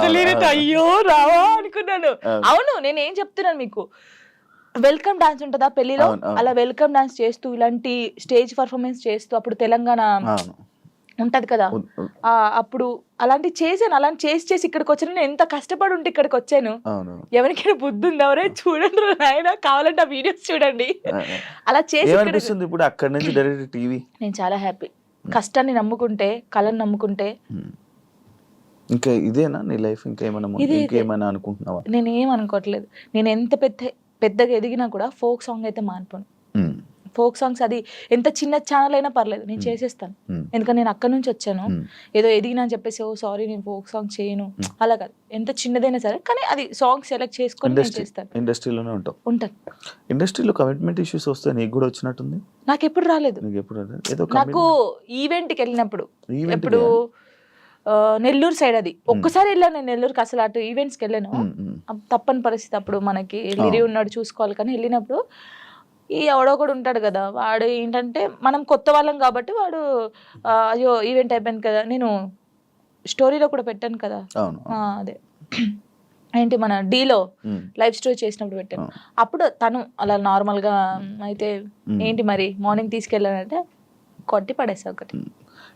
అయ్యో రావా అనుకున్నాను. అవును, నేను ఏం చెప్తున్నాను మీకు, వెల్కమ్ డాన్స్ ఉంటుందా పెళ్లిలో, అలా వెల్కమ్ డాన్స్ చేస్తూ ఇలాంటి స్టేజ్ పర్ఫార్మెన్స్ చేస్తూ, అప్పుడు తెలంగాణ ఉంటది కదా, అప్పుడు అలాంటి చేశాను. అలాంటి చేసి ఇక్కడికి వచ్చాను. నేను ఎంత కష్టపడి ఉంటే ఇక్కడికి వచ్చాను. ఎవరికైనా బుద్ధి ఉంది ఎవరే చూడండి నాయన, కావాలంటే ఆ వీడియోస్ చూడండి. అలా చేసి ఇప్పుడు అక్కడ నుంచి డైరెక్ట్ టీవీ. నేను చాలా హ్యాపీ. కష్టాన్ని నమ్ముకుంటే, కళను నమ్ముకుంటే. ఇంకా ఇదేనా నీ లైఫ్? ఇంకేమైనా అనుకుంటున్నావా? నేనేం అనుకోవట్లేదు. నేను ఎంత పెద్దగా ఎదిగినా కూడా ఫోక్ సాంగ్ అయితే మానిపోను. ఫోక్ సాంగ్స్ అది ఎంత చిన్న ఛానల్ అయినా పర్లేదు నేను చేసేస్తాను. ఎందుకంటే నేను అక్కడ నుంచి వచ్చాను, ఏదో ఎదిగినా అని చెప్పేసి ఓ సారీ నేను ఫోక్ సాంగ్ చేయను అలా కాదు, ఎంత చిన్నదైనా సరే కానీ అది సాంగ్ సెలెక్ట్ చేసుకొని నేను చేస్తాను. ఇండస్ట్రీలోనే ఉంటాను. ఉంటాను. ఇండస్ట్రీలో కమిట్మెంట్ ఇష్యూస్ వస్తే నీకు కూడా వచ్చినట్టుంది? నాకు ఎప్పుడు రాలేదు. నీకు ఎప్పుడు రాలేదు? ఏదో నాకు ఈవెంట్కి వెళ్ళినప్పుడు ఎప్పుడు నెల్లూరు సైడ్ అది ఒక్కసారి వెళ్ళాను నేను నెల్లూరుకి, అసలు అటు ఈవెంట్స్కి వెళ్ళాను, తప్పని పరిస్థితి అప్పుడు మనకి లిరి ఉన్నాడు చూసుకోవాలి. కానీ వెళ్ళినప్పుడు ఈ ఎవడో కూడా ఉంటాడు కదా, వాడు ఏంటంటే మనం కొత్త వాళ్ళం కాబట్టి వాడు అయ్యో ఈవెంట్ అయిపోయింది కదా, నేను స్టోరీలో కూడా పెట్టాను కదా అదే ఏంటి మన డీలో లైవ్ స్టోరీ చేసినప్పుడు పెట్టాను. అప్పుడు తను అలా నార్మల్గా అయితే ఏంటి మరి మార్నింగ్ తీసుకెళ్ళానంటే కొట్టి పడేసా ఒకటి.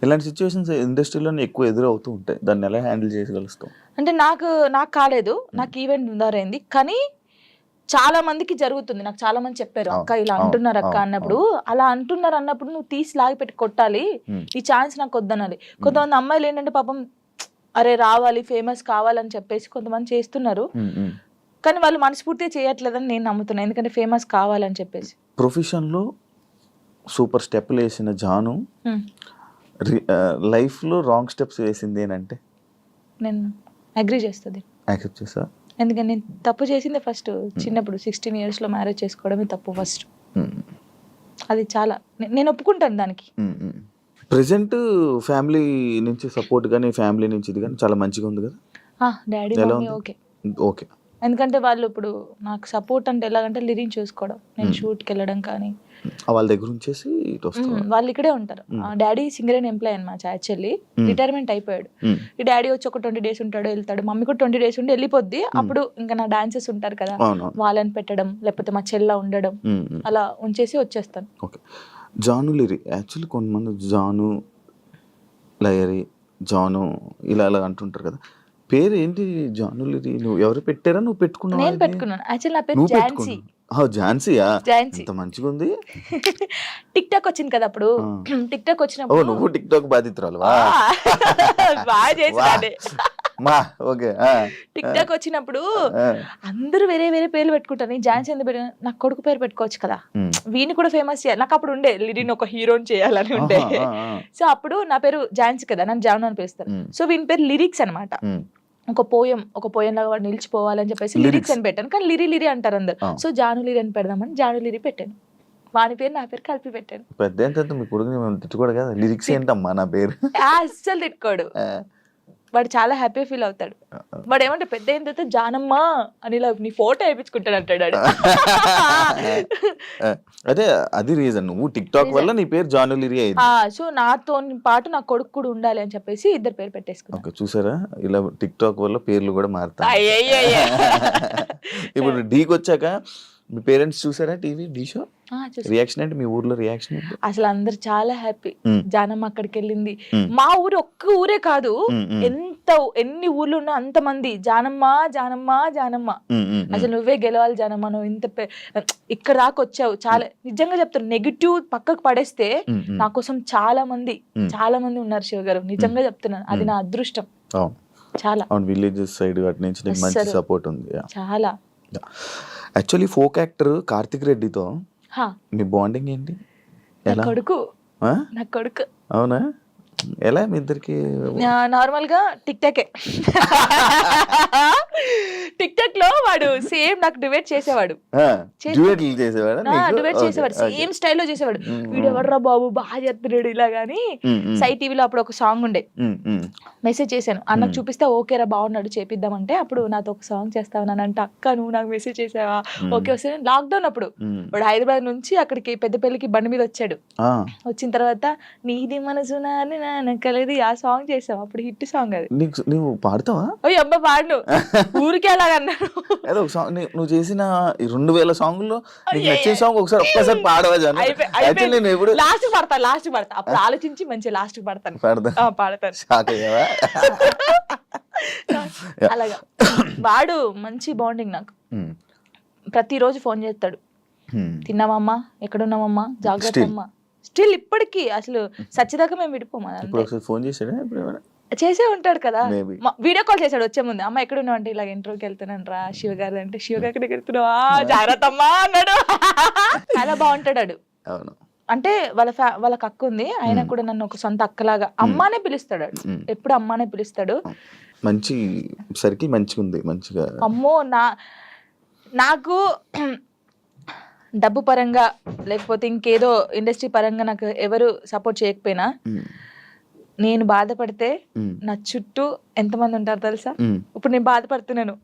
ఇలాంటి సిచ్యువేషన్స్ ఇండస్ట్రీలో ఎక్కువ ఎదురవుతూ ఉంటాయి, దాన్ని ఎలా హ్యాండిల్ చేయగలుగుతాం? అంటే నాకు కాలేదు, నాకు ఈవెంట్ ఉందారైంది కానీ చాలా మందికి జరుగుతుంది. నాకు చాలా మంది చెప్పారు అక్క ఇలా అంటున్నారు అక్క అన్నప్పుడు, అలా అంటున్నారు అన్నప్పుడు నువ్వు తీసి లాగి పెట్టి కొట్టాలి, ఈ ఛాన్స్ నాకు వద్దనాలి. కొంతమంది అమ్మాయిలు ఏంటంటే పాపం అరే రావాలి ఫేమస్ కావాలని చెప్పేసి కొంతమంది చేస్తున్నారు, కానీ వాళ్ళు మనస్ఫూర్తిగా చేయట్లేదని నేను నమ్ముతున్నాను, ఎందుకంటే ఫేమస్ కావాలని చెప్పేసి. ప్రొఫెషన్లో సూపర్ స్టెప్లు వేసిన జాను లైఫ్లో రాంగ్ స్టెప్స్ వేసింది ఏంటంటే నేను అగ్రీ చేస్తుంది. యాక్సెప్ట్ చేస్తా, ఎందుకంటే నేను తప్పు చేసిందే ఫస్ట్ చిన్నప్పుడు 16 yearsలో మ్యారేజ్ చేసుకోవడమే తప్పు ఫస్ట్. అది చాలా నేను ఒప్పుకుంటాను దానికి. ప్రెసెంట్ ఫ్యామిలీ నుంచి సపోర్ట్ కానీ ఫ్యామిలీ నుంచి ఇది కానీ చాలా మంచిగా ఉంది కదా? డాడీ మమ్మీ ఓకే ఓకే, ఎందుకంటే వాళ్ళు ఇప్పుడు నాకు సపోర్ట్ అంటే ఎలాగంటే లిరిక్ చూసుకోవడం, నేను షూట్కి వెళ్ళడం కానీ వాళ్ళ దగ్గర ఉంచేసి వాళ్ళు ఇక్కడే ఉంటారు. డాడీ సింగర్ అండ్ ఎంప్లాయ్ అనమాట, యాక్చువల్లీ రిటైర్మెంట్ అయిపోయాడు. ఈ డాడీ వచ్చి ఒక 20 days ఉంటాడు వెళ్తాడు, మమ్మీ కూడా 20 days ఉండి వెళ్ళిపోద్ది. అప్పుడు ఇంకా నా డాన్సెస్ ఉంటారు కదా వాళ్ళని పెట్టడం, లేకపోతే మా చెల్ల ఉండడం, అలా ఉంచేసి వచ్చేస్తాను. ఓకే, జాను లిరి యాక్చువల్లీ కొంతమంది జాను లయరి జాను ఇలా అలా అంటుంటారు కదా, పేరు ఏంటి జాను లిరి? నువ్వు ఎవరు పెట్టారా, నువ్వు పెట్టుకున్నావు? నేను పెట్టుకున్నాను. యాక్చువల్లీ నా పేరు ఝాన్సీ. ఝాన్సీయా? ఝాన్సీ ఎంత మంచిగా ఉంది. టిక్ టాక్ వచ్చింది కదా అప్పుడు, టిక్ టాక్ వచ్చినప్పుడు నువ్వు టిక్ టాక్ బాధితురాలు బాగా చేసి ఓకే. టిక్ టాక్ వచ్చినప్పుడు అందరూ వేరే వేరే పేర్లు పెట్టుకుంటారు, ఝాన్సీ ఎందుకు పెట్టిన, నాకు కొడుకు పేరు పెట్టుకోవచ్చు కదా, వీని కూడా ఫేమస్ చేయాలి. నాకు అప్పుడు ఉండే లిరిని ఒక హీరోని చేయాలని ఉండే. సో అప్పుడు నా పేరు ఝాన్సీ కదా, నన్ను జాను అని పిలుస్తారు. సో వీని పేరు లిరిక్స్ అనమాట, ఒక పోయం లాగా వాడు నిలిచిపోవాలని చెప్పేసి లిరిక్స్ అని పెట్టాను. కానీ లిరి అంటారు అందరు, సో జాను లిరి అని పెడదామని జాను లిరి పెట్టాను. వాని పేరు నా పేరు కలిపి పెట్టాను. పెద్ద మీ కొడుకుని తిట్టుకోడు కదా, లిరిక్స్ ఏంటమ్మా నా పేరు అస్సలు తిట్టుకోడు, వాడు చాలా హ్యాపీ ఫీల్ అవుతాడు. వాడు ఏమంటే పెద్ద అయిన తర్వాత జానమ్మ అని ఇలా నీ ఫోటో వేయించుకుంటాడు అంటాడు. అదే అది రీజన్, నువ్వు టిక్ టాక్ వల్ల నీ పేరు జాను లిరి అయింది. సో నాతో పాటు నా కొడుకు కూడా ఉండాలి అని చెప్పేసి ఇద్దరు పేరు పెట్టేసుకున్నాను. ఓకే, చూసారా ఇలా టిక్ టాక్ వల్ల పేర్లు కూడా మారుతాయి. ఇప్పుడు డీకి వచ్చాక మీ పేరెంట్స్ చూసారా టీవీ డీ షో? రియాక్షన్ ఏంటి మీ ఊర్లో రియాక్షన్? అసలు అందరు చాలా హ్యాపీ, జానమ్మ అక్కడికి వెళ్ళింది. మా ఊరు ఒక్క ఊరే కాదు, ఎన్ని ఊర్లు ఉన్నా అంత మంది జానమ్మ జానమ్మ జానమ్మ, అసలు నువ్వే గెలవాలి జానమ్మ, నువ్వు ఇంత ఇక్కడ దాకా వచ్చావు. చాలా నిజంగా చెప్తాను, నెగిటివ్ పక్కకు పడేస్తే నా కోసం చాలా మంది ఉన్నారు శివ గారు, నిజంగా చెప్తున్నాను, అది నా అదృష్టం. చాలా విలేజెస్ సైడ్ అటు నుంచి మంచి సపోర్ట్ ఉంది చాలా. యాక్చువల్లీ ఫోక్ యాక్టర్ కార్తిక్ రెడ్డితో మీ బాండింగ్ ఏంటి? నా కొడుకు. అవునా? ఎలా మీ ఇద్దరికి? నార్మల్ గా టిక్ టాక్ లో వాడు సేమ్ నాకు డిబేట్ చేసేవాడు, సేమ్ స్టైల్లో చేసేవాడు. వీడు ఎవర్రా బాబు బాగా చెప్తున్నాడు ఇలా గానీ. సై టీవీలో అప్పుడు ఒక సాంగ్ ఉండే, మెసేజ్ చేశాను అన్నకు చూపిస్తే ఓకేరా బాగున్నాడు చేపిద్దామంటే, అప్పుడు నాతో ఒక సాంగ్ చేస్తావనంటే అక్క నువ్వు నాకు మెసేజ్ చేసావా? ఓకే వస్తే లాక్డౌన్ అప్పుడు వాడు హైదరాబాద్ నుంచి అక్కడికి పెద్దపల్లికి బండి మీద వచ్చాడు. వచ్చిన తర్వాత నీది మనసు కలిది ఆ సాంగ్ చేసావు, అప్పుడు హిట్ సాంగ్ అది. నువ్వు పాడతావా? ఓ అబ్బా పాడు, ఊరికే అలాగన్నాడు. నువ్వు చేసిన 2000 సాంగుల్లో నీకు నచ్చిన సాంగ్ ఒక్కసారి పాడవా? లాస్ట్ పడతా అప్పుడు ఆలోచించి మంచి లాస్ట్ పడతాను. అలాగా వాడు మంచి బాండింగ్ నాకు. ప్రతిరోజు ఫోన్ చేస్తాడు, తిన్నావమ్మా, ఎక్కడున్నావమ్మా, జాగ్రత్త అమ్మా. స్టిల్ ఇప్పటికీ అసలు సచ్చిదాకా మేము విడిపోమా. చేసే ఉంటాడు కదా, వీడియో కాల్ చేశాడు వచ్చే ముందు, అమ్మ ఎక్కడ ఉన్నావు అంటే ఇలాగ ఇంటర్వ్యూకి వెళ్తున్నాను రా శివ గారు అంటే, శివ గారికి వెళ్తున్నావా, జాగ్రత్త అమ్మా అన్నాడు. చాలా బాగుంటాడు. అవును. అంటే వాళ్ళకి అక్క ఉంది, ఆయన కూడా నన్ను ఒక సొంత అక్కలాగా అమ్మానే పిలుస్తాడు, ఎప్పుడు అమ్మానే పిలుస్తాడు. మంచి సర్కిల్ మంచిగా ఉంది, మంచిగా. అమ్మో నాకు డబ్బు పరంగా లేకపోతే ఇంకేదో ఇండస్ట్రీ పరంగా నాకు ఎవరు సపోర్ట్ చేయకపోయినా, నేను బాధపడితే నా చుట్టూ ఎంతమంది ఉంటారు తెలుసా? ఇప్పుడు నేను బాధపడుతున్నాను,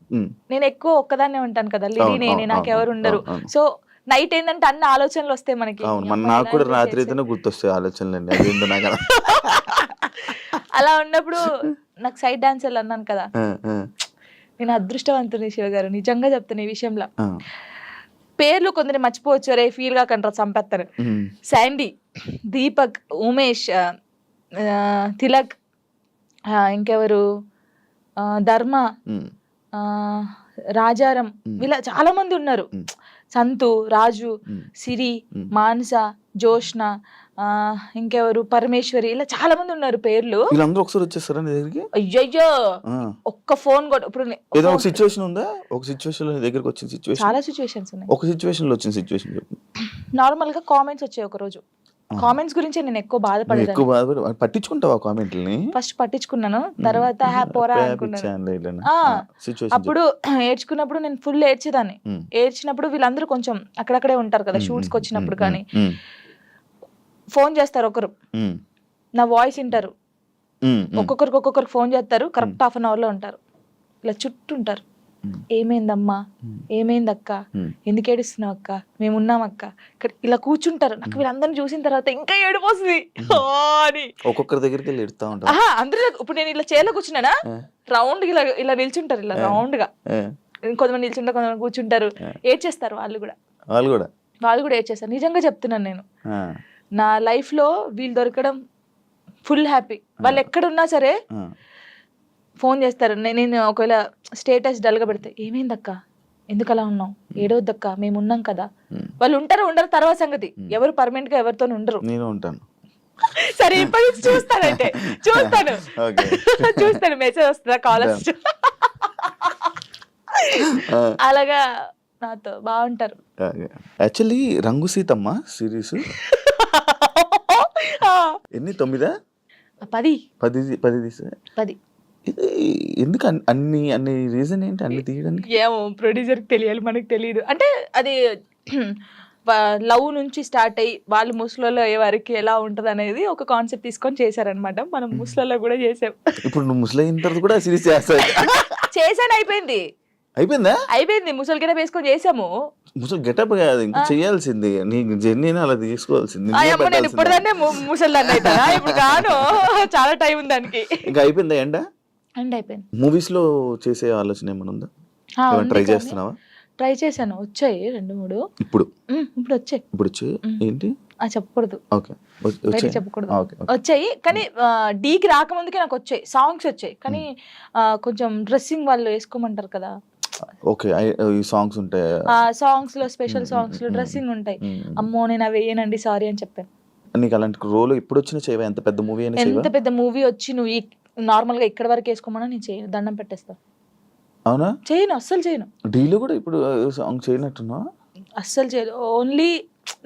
నేను ఎక్కువ ఒక్కదాన్నే ఉంటాను కదా, లిరి నేనే, నాకెవరు ఉండరు. సో నైట్ ఏంటంటే అన్ని ఆలోచనలు వస్తాయి మనకి. నాకు కూడా రాత్రి అయితేనే గుర్తొస్తాయి ఆలోచనలు. అలా ఉన్నప్పుడు నాకు సైడ్ డాన్సర్లు అన్నాను కదా, నేను అదృష్టవంతుని శివ గారు, నిజంగా చెప్తాను ఈ విషయంలో. పేర్లు కొందరు మర్చిపోవచ్చు, రే ఫీల్ గా కంటారు, చంపేస్తారు. శాండీ, దీపక్, ఉమేష్, తిలక్, ఇంకెవరు, ధర్మ, రాజారం, ఇలా చాలా మంది ఉన్నారు. సంతు, రాజు, సిరి, మానస, జోష్న, ఇంకెవరు, పరమేశ్వరి, ఇలా చాలా మంది ఉన్నారు పేర్లు. వీళ్ళందరూ ఒకసారి వచ్చేస్తారా నీ దగ్గరికి? అయ్యయ్యో, ఒక్క ఫోన్ కూడా. ఇప్పుడు ఏదో ఒక సిచ్యువేషన్ ఉందా? ఒక సిచ్యువేషన్ లో దగ్గరికి వచ్చిన సిచ్యువేషన్? చాలా సిచ్యువేషన్స్ ఉన్నాయి. ఒక సిచ్యువేషన్ లో వచ్చిన సిచ్యువేషన్ చెప్పు. నార్మల్ గా కామెంట్స్ వచ్చాయి ఒక రోజు. కామెంట్స్ గురించి నేను ఎక్కువ బాధపడేదాన్ని. పట్టించుకుంటావా కామెంట్లని? ఫస్ట్ పట్టించుకున్నాను, తర్వాత పోరా అనుకున్నాను. అప్పుడు ఏడ్చుకున్నప్పుడు నేను ఫుల్ ఏడ్చేదాన్ని. ఏడ్చినప్పుడు వీళ్ళందరూ కొంచెం అక్కడక్కడే ఉంటారు కదా షూట్స్కి వచ్చినప్పుడు, కానీ ఫోన్ చేస్తారు ఒకరు, నా వాయిస్ వింటారు, ఒక్కొక్కరికి ఫోన్ చేస్తారు, కరెక్ట్ హాఫ్ అన్ అవర్ లో ఉంటారు, ఇలా చుట్టూ ఉంటారు. ఏమైందమ్మా, ఏమైందక్క, ఎందుకు ఏడుస్తున్నావు అక్క, మేము ఉన్నాం అక్క, ఇక్కడ ఇలా కూర్చుంటారు. నాకు వీళ్ళందరిని చూసిన తర్వాత ఇంకా ఏడిపోతుంది అని ఒక్కొక్కరి దగ్గరికి వెళ్ళి ఎడుతా ఉంటారు. అందరూ ఇప్పుడు నేను ఇలా చైర్లో కూర్చున్నానా, రౌండ్ ఇలా ఇలా నిల్చుంటారు, ఇలా రౌండ్ గా కొంతమంది నిల్చుంటారు, కొంతమంది కూర్చుంటారు, ఏడ్చేస్తారు. వాళ్ళు కూడా ఏడ్చేస్తారు. నిజంగా చెప్తున్నాను, నేను నా లైఫ్ లో వీళ్ళు దొరకడం ఫుల్ హ్యాపీ. వాళ్ళు ఎక్కడున్నా సరే ఫోన్ చేస్తారు. నేను ఒకవేళ స్టేటస్ డల్గా పెడితే, ఏమైందక్క, ఎందుకు అలా ఉన్నావు, ఏడవద్దక్క, మేము ఉన్నాం కదా. వాళ్ళు ఉంటారు ఉండరు తర్వాత సంగతి, ఎవరు పర్మనెంట్ గా ఎవరితో ఉండరు. నేను ఉంటాను. సరే ఇప్పటి నుంచి చూస్తాను మెసేజ్ వస్తుందా, కాల్ వస్తుంది, అలాగా నాతో బాగుంటారు. యాక్చువల్లీ రంగు సీతమ్మ సిరీస్ ఎన్ని 9 10 తీసా. ఇది ఎందుకు అన్ని రీజన్ ఏంటి అన్ని తీయడానికి? ఏమో ప్రొడ్యూసర్కి తెలియాలి, మనకు తెలియదు. అంటే అది లవ్ నుంచి స్టార్ట్ అయ్యి వాళ్ళు ముసలిలో అయ్యే వరకు ఎలా ఉంటది అనేది ఒక కాన్సెప్ట్ తీసుకొని చేశారనమాట. మనం ముసలిలో కూడా చేసాం. ఇప్పుడు నువ్వు ముసలి అయిన తర్వాత కూడా సిరీస్ చేస్తావు? చేశాను, అయిపోయింది. ముసలి గెటప్ వేసుకొని చేసాము. ముసలి గెటప్ కాదు, ఇంకా చేయాల్సింది నీ జర్నీని అలా తీసుకోవాల్సింది. నేను ఇప్పుడుదాన్నే ముసలిదాన్ని అవుతా, ఇప్పుడు కాను, చాలా టైం ఉంది దానికి. ఇంకా అయిపోయిందా? ఎండ్ అయిపోయింది. మూవీస్ లో చేసే ఆలోచన ఏమైనా ఉందా? ట్రై చేస్తున్నావా? ట్రై చేశాను, వచ్చాయి 2-3. ఇప్పుడు వచ్చాయి. ఏంటి చెప్పకూడదు, చెప్పకూడదు. వచ్చాయి కానీ డీకి రాకముందుకే నాకు వచ్చాయి, సాంగ్స్ వచ్చాయి. కానీ కొంచెం డ్రెస్సింగ్ వాళ్ళు వేసుకోమంటారు కదా, సాంగ్స్ ఉంటాయి, సాంగ్స్ లో స్పెషల్ సాంగ్స్ లో డ్రెస్సింగ్ ఉంటాయి. అమ్మో నేను అవి వేయనండి, సారీ అని చెప్పాను. నీకు అలాంటి రోల్ ఎప్పుడు వచ్చినా చేయవా? ఎంత పెద్ద మూవీ వచ్చి నువ్వు నార్మల్ గా ఇక్కడ వరకు వేసుకోమన్నా నేను చేయను, దండం పెట్టేస్తా. అవునా? చేయను, అస్సలు చేయను. డీలో కూడా ఇప్పుడు సాంగ్ చేయనట్టున్నా? అస్సలు చేయదు. ఓన్లీ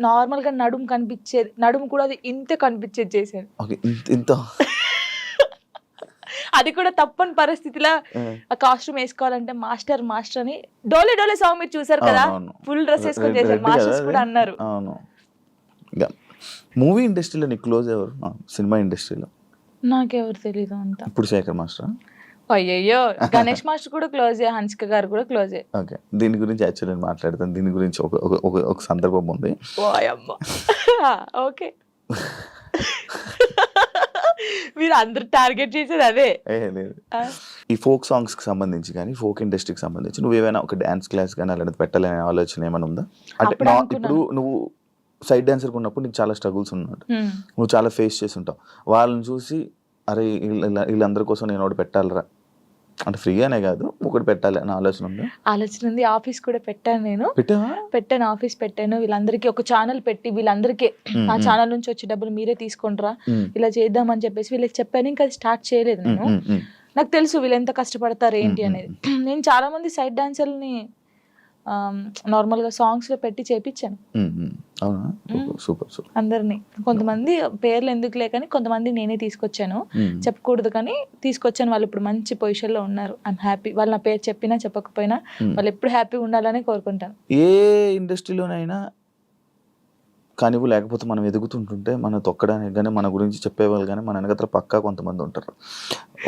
నార్మల్ గా నడుము కనిపించేది, నడుము కూడా అది ఇంత కనిపించేది చేశాను. అది కూడా తప్పని పరిస్థితిలో ఆ కాస్ట్యూమ్ వేసుకోవాలంటే మాస్టర్ అని డోలే సాంగ్ మీరు చూసారు కదా, ఫుల్ డ్రెస్ వేసుకొని చేశారు. మాస్టర్స్ కూడా అన్నారు. మూవీ ఇండస్ట్రీలో నీకు క్లోజ్ ఎవరు? సినిమా ఇండస్ట్రీలో నాకెవరు తెలీదు అంత. ఇప్పుడు శేఖర్ మాస్టర్? అయ్యయ్యో, గణేష్ మాస్టర్ కూడా క్లోజే, హన్సిక గారు కూడా క్లోజే. ఓకే, దీని గురించి యాక్చువల్లీ మాట్లాడతాను. దీని గురించి ఒక సందర్భం ఉంది. ఓకే, మీరు అందరు టార్గెట్ చేసేది అదే. ఈ ఫోక్ సాంగ్స్ కి సంబంధించి కానీ ఫోక్ ఇండస్ట్రీకి సంబంధించి నువ్వు ఏమైనా ఒక డాన్స్ క్లాస్ కానీ అలాంటి పెట్టాలనే ఆలోచన ఏమైనా ఉందా? అంటే ఇప్పుడు నువ్వు సైడ్ డాన్సర్ ఉన్నప్పుడు నీకు చాలా స్ట్రగుల్స్ ఉన్నట్టు, నువ్వు చాలా ఫేస్ చేసి ఉంటావు. వాళ్ళని చూసి అరే వీళ్ళందరి కోసం నేను ఒకటి పెట్టాలరా, అంటే ఫ్రీగానే కాదు ఒకటి పెట్టాలి అని ఆలోచన ఉంది. ఆఫీస్ కూడా పెట్టాను, నేను పెట్టాను, ఆఫీస్ పెట్టాను. వీళ్ళందరికీ ఒక ఛానల్ పెట్టి వీళ్ళందరికీ ఆ ఛానల్ నుంచి వచ్చే డబ్బులు మీరే తీసుకుంటారా, ఇలా చేద్దామని చెప్పేసి వీళ్ళకి చెప్పాను. ఇంకా అది స్టార్ట్ చేయలేదు నేను. నాకు తెలుసు వీళ్ళు ఎంత కష్టపడతారు ఏంటి అనేది. నేను చాలా మంది సైడ్ డాన్సర్ని నార్మల్గా సాంగ్స్లో పెట్టి చేపించాను. అవునా, సూపర్ సూపర్. అందరినీ, కొంతమంది పేర్లు ఎందుకులే కానీ కొంతమంది నేనే తీసుకొచ్చాను, చెప్పకూడదు కానీ తీసుకొచ్చాను. వాళ్ళు ఇప్పుడు మంచి పొజిషన్లో ఉన్నారు. I'm happy. వాళ్ళు నా పేరు చెప్పినా చెప్పకపోయినా వాళ్ళు ఎప్పుడు హ్యాపీగా ఉండాలని కోరుకుంటాను. ఏ ఇండస్ట్రీలోనైనా కానివ్వు, లేకపోతే మనం ఎదుగుతుంటుంటే మనం తొక్కడానికి కానీ మన గురించి చెప్పేవాళ్ళు కానీ మన వెనకత్ర పక్కా కొంతమంది ఉంటారు.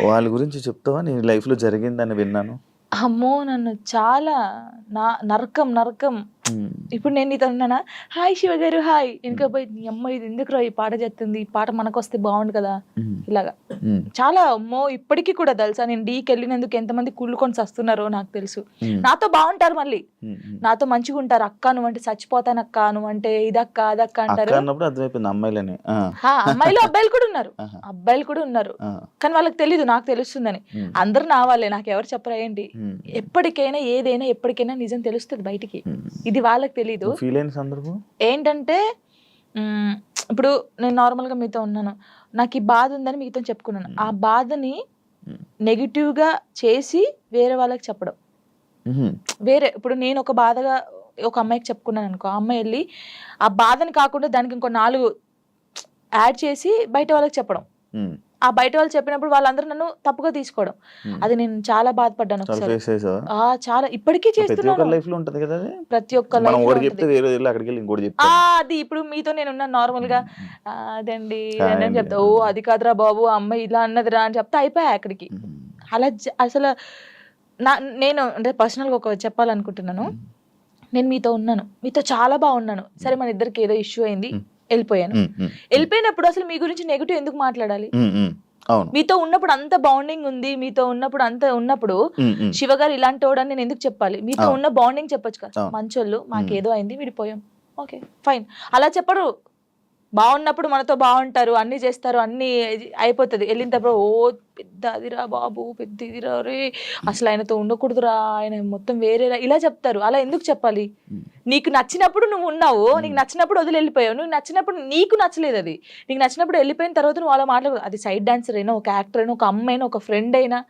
వాళ్ళ గురించి చెప్తావా? నీ లైఫ్లో జరిగిందని విన్నాను. అమ్మో, నన్ను చాలా నరకం. ఇప్పుడు నేను నీతో ఉన్నానా, హాయ్ శివ గారు హాయ్, ఇంకా పోయి నీ అమ్మ ఇది ఎందుకు ఈ పాట చేస్తుంది, ఈ పాట మనకు వస్తే బాగుండు కదా, ఇలాగా చాలా. అమ్మో, ఇప్పటికీ కూడా తెలుసా, నేను డీకి వెళ్ళినందుకు ఎంతమంది కుళ్ళుకొని వస్తున్నారో నాకు తెలుసు. నాతో బాగుంటారు, మళ్ళీ నాతో మంచిగా ఉంటారు. అక్క నువ్వు అంటే చచ్చిపోతాను, అక్క నువ్వు అంటే ఇదక్క అదక్క అంటారు. అమ్మాయిలు అబ్బాయిలు కూడా ఉన్నారు, కానీ వాళ్ళకి తెలీదు, నాకు తెలుస్తుందని. అందరు నా వాళ్ళే, నాకు ఎవరు చెప్పరా ఏంటి. ఎప్పటికైనా ఏదైనా ఎప్పటికైనా నిజం తెలుస్తుంది బయటికి, ఇది వాళ్ళకి తెలీదు. ఏంటంటే ఇప్పుడు నేను నార్మల్ గా మీతో ఉన్నాను, నాకు ఈ బాధ ఉందని మీతో చెప్పుకున్నాను. ఆ బాధని నెగిటివ్ గా చేసి వేరే వాళ్ళకి చెప్పడం వేరే. ఇప్పుడు నేను ఒక బాధగా ఒక అమ్మాయికి చెప్పుకున్నాను అనుకో, ఆ అమ్మాయి వెళ్ళి ఆ బాధని కాకుండా దానికి ఇంకో 4 యాడ్ చేసి బయట వాళ్ళకి చెప్పడం. ఆ బయట వాళ్ళు చెప్పినప్పుడు వాళ్ళందరూ నన్ను తప్పుగా తీసుకోవడం, అది నేను చాలా బాధపడ్డాను ఒకసారి. చాలా ఇప్పటికీ చేస్తున్నాను, ప్రతి ఒక్క అది. ఇప్పుడు మీతో నేను ఉన్నాను నార్మల్ గా, అదండి అని చెప్తా, ఓ అది కాదురా బాబు అమ్మాయి ఇలా అన్నదిరా అని చెప్తా, అయిపోయా అక్కడికి. అలా అసలు నేను అంటే పర్సనల్ గా ఒక చెప్పాలనుకుంటున్నాను. నేను మీతో ఉన్నాను, మీతో చాలా బాగున్నాను, సరే మన ఇద్దరికి ఏదో ఇష్యూ అయింది, వెళ్ళిపోయాను. వెళ్ళిపోయినప్పుడు అసలు మీ గురించి నెగిటివ్ ఎందుకు మాట్లాడాలి? మీతో ఉన్నప్పుడు అంత బాండింగ్ ఉంది, మీతో ఉన్నప్పుడు అంత ఉన్నప్పుడు శివ గారు ఇలాంటి వాడని నేను ఎందుకు చెప్పాలి? మీతో ఉన్న బాండింగ్ చెప్పొచ్చు కదా, మంచోళ్ళు మాకేదో అయింది విడిపోయాం, ఓకే ఫైన్. అలా చెప్పరు. బాగున్నప్పుడు మనతో బాగుంటారు, అన్ని చేస్తారు, అన్ని అయిపోతుంది. వెళ్ళినప్పుడు ఓ పెద్ద అదిరా బాబు, పెద్ద ఇదిరా రే, అసలు ఆయనతో ఉండకూడదురా, ఆయన మొత్తం వేరేరా, ఇలా చెప్తారు. అలా ఎందుకు చెప్పాలి? నీకు నచ్చినప్పుడు నువ్వు ఉన్నావు, నీకు నచ్చినప్పుడు వదిలి వెళ్ళిపోయావు. నువ్వు నచ్చినప్పుడు నీకు నచ్చలేదు, అది నీకు నచ్చినప్పుడు వెళ్ళిపోయిన తర్వాత నువ్వు అలా మాట్లాడదు. అది సైడ్ డాన్సర్ అయినా, ఒక యాక్టర్ అయినా, ఒక అమ్మాయి అయినా, ఒక ఫ్రెండ్ అయినా,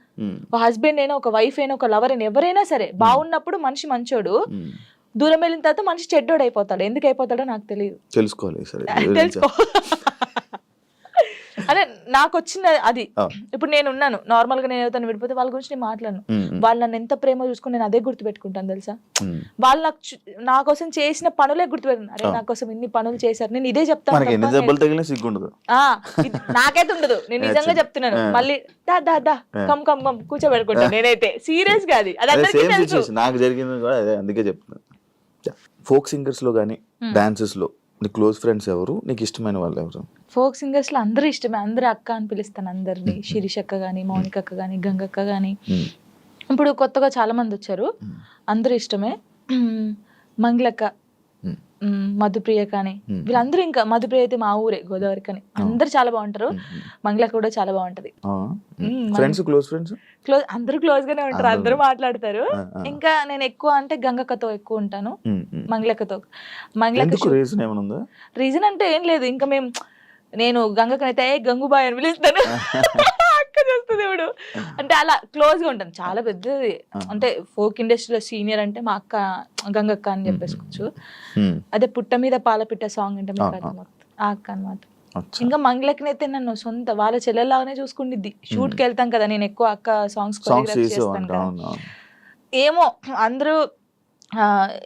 ఒక హస్బెండ్ అయినా, ఒక వైఫ్ అయినా, ఒక లవర్ అయినా, ఎవరైనా సరే బాగున్నప్పుడు మనిషి మంచోడు, దూరం వెళ్ళిన తర్వాత మనిషి చెడ్డోడు అయిపోతాడు. ఎందుకు అయిపోతాడో నాకు తెలియదు, తెలుసుకోవాలి. అదే నాకు వచ్చిన అది. ఇప్పుడు నేను ఉన్నాను నార్మల్ గా, నేను ఎవరితో విడిపోతే వాళ్ళ గురించి నేను మాట్లాడను. వాళ్ళు నన్ను ఎంత ప్రేమ చూసుకుని నేను అదే గుర్తుపెట్టుకుంటాను తెలుసా. వాళ్ళు నాకు నా కోసం చేసిన పనులే గుర్తుపెట్టుకున్నాను. అరే నా కోసం ఇన్ని పనులు చేశారు, నేను ఇదే చెప్తాను. నాకైతే ఉండదు, నేను నిజంగా చెప్తున్నాను. మళ్ళీ దా దా దా కమ్ కమ్ కమ్ కూర్చోబెట్టుకుంటాను నేనైతే, సీరియస్ గా. అది నాకు జరిగింది కూడా అదే, అందుకే చెప్తున్నాను. ఫోక్ సింగర్స్ లో కానీ డాన్సెస్ లో నీ క్లోజ్ ఫ్రెండ్స్ ఎవరు, నీకు ఇష్టమైన వాళ్ళు ఎవరు? ఫోక్ సింగర్స్ లో అందరూ ఇష్టమే, అందరూ అక్క అని పిలుస్తాను అందరినీ. శిరీష్ అక్క గానీ, మౌనిక అక్క గానీ, గంగక్క గానీ, ఇప్పుడు కొత్తగా చాలా మంది వచ్చారు, అందరూ ఇష్టమే. మంగళక్క, మధుప్రియ కానీ, వీళ్ళందరూ. ఇంకా మధుప్రియ అయితే మా ఊరే, గోదావరి కానీ. అందరు చాలా బాగుంటారు, మంగళక్క కూడా చాలా బాగుంటది. క్లోజ్ అందరూ క్లోజ్ గానే ఉంటారు, అందరూ మాట్లాడతారు. ఇంకా నేను ఎక్కువ అంటే గంగక్కతో ఎక్కువ ఉంటాను, మంగళక్కతో. మంగళక్క రీజన్ అంటే ఏం లేదు, ఇంకా నేను గంగక్కనైతే గంగుబాయ్ అని పిలుస్తాను, అక్క చేస్తుంది ఇప్పుడు. అంటే అలా క్లోజ్ గా ఉంటాను, చాలా పెద్దది. అంటే ఫోక్ ఇండస్ట్రీలో సీనియర్ అంటే మా అక్క గంగక్క అని చెప్పేసుకోవచ్చు. అదే పుట్ట మీద పాలపిట్ట సాంగ్ అంటే ఆ అక్క అన్నమాట. ఇంకా మంగళక్కనైతే నన్ను సొంత వాళ్ళ చెల్లెల్లాగానే చూసుకుండిద్ది. షూట్ కి వెళ్తాం కదా, నేను ఎక్కువ అక్క సాంగ్స్ కొరియోగ్రాఫ్ చేస్తాను కదా. ఏమో అందరూ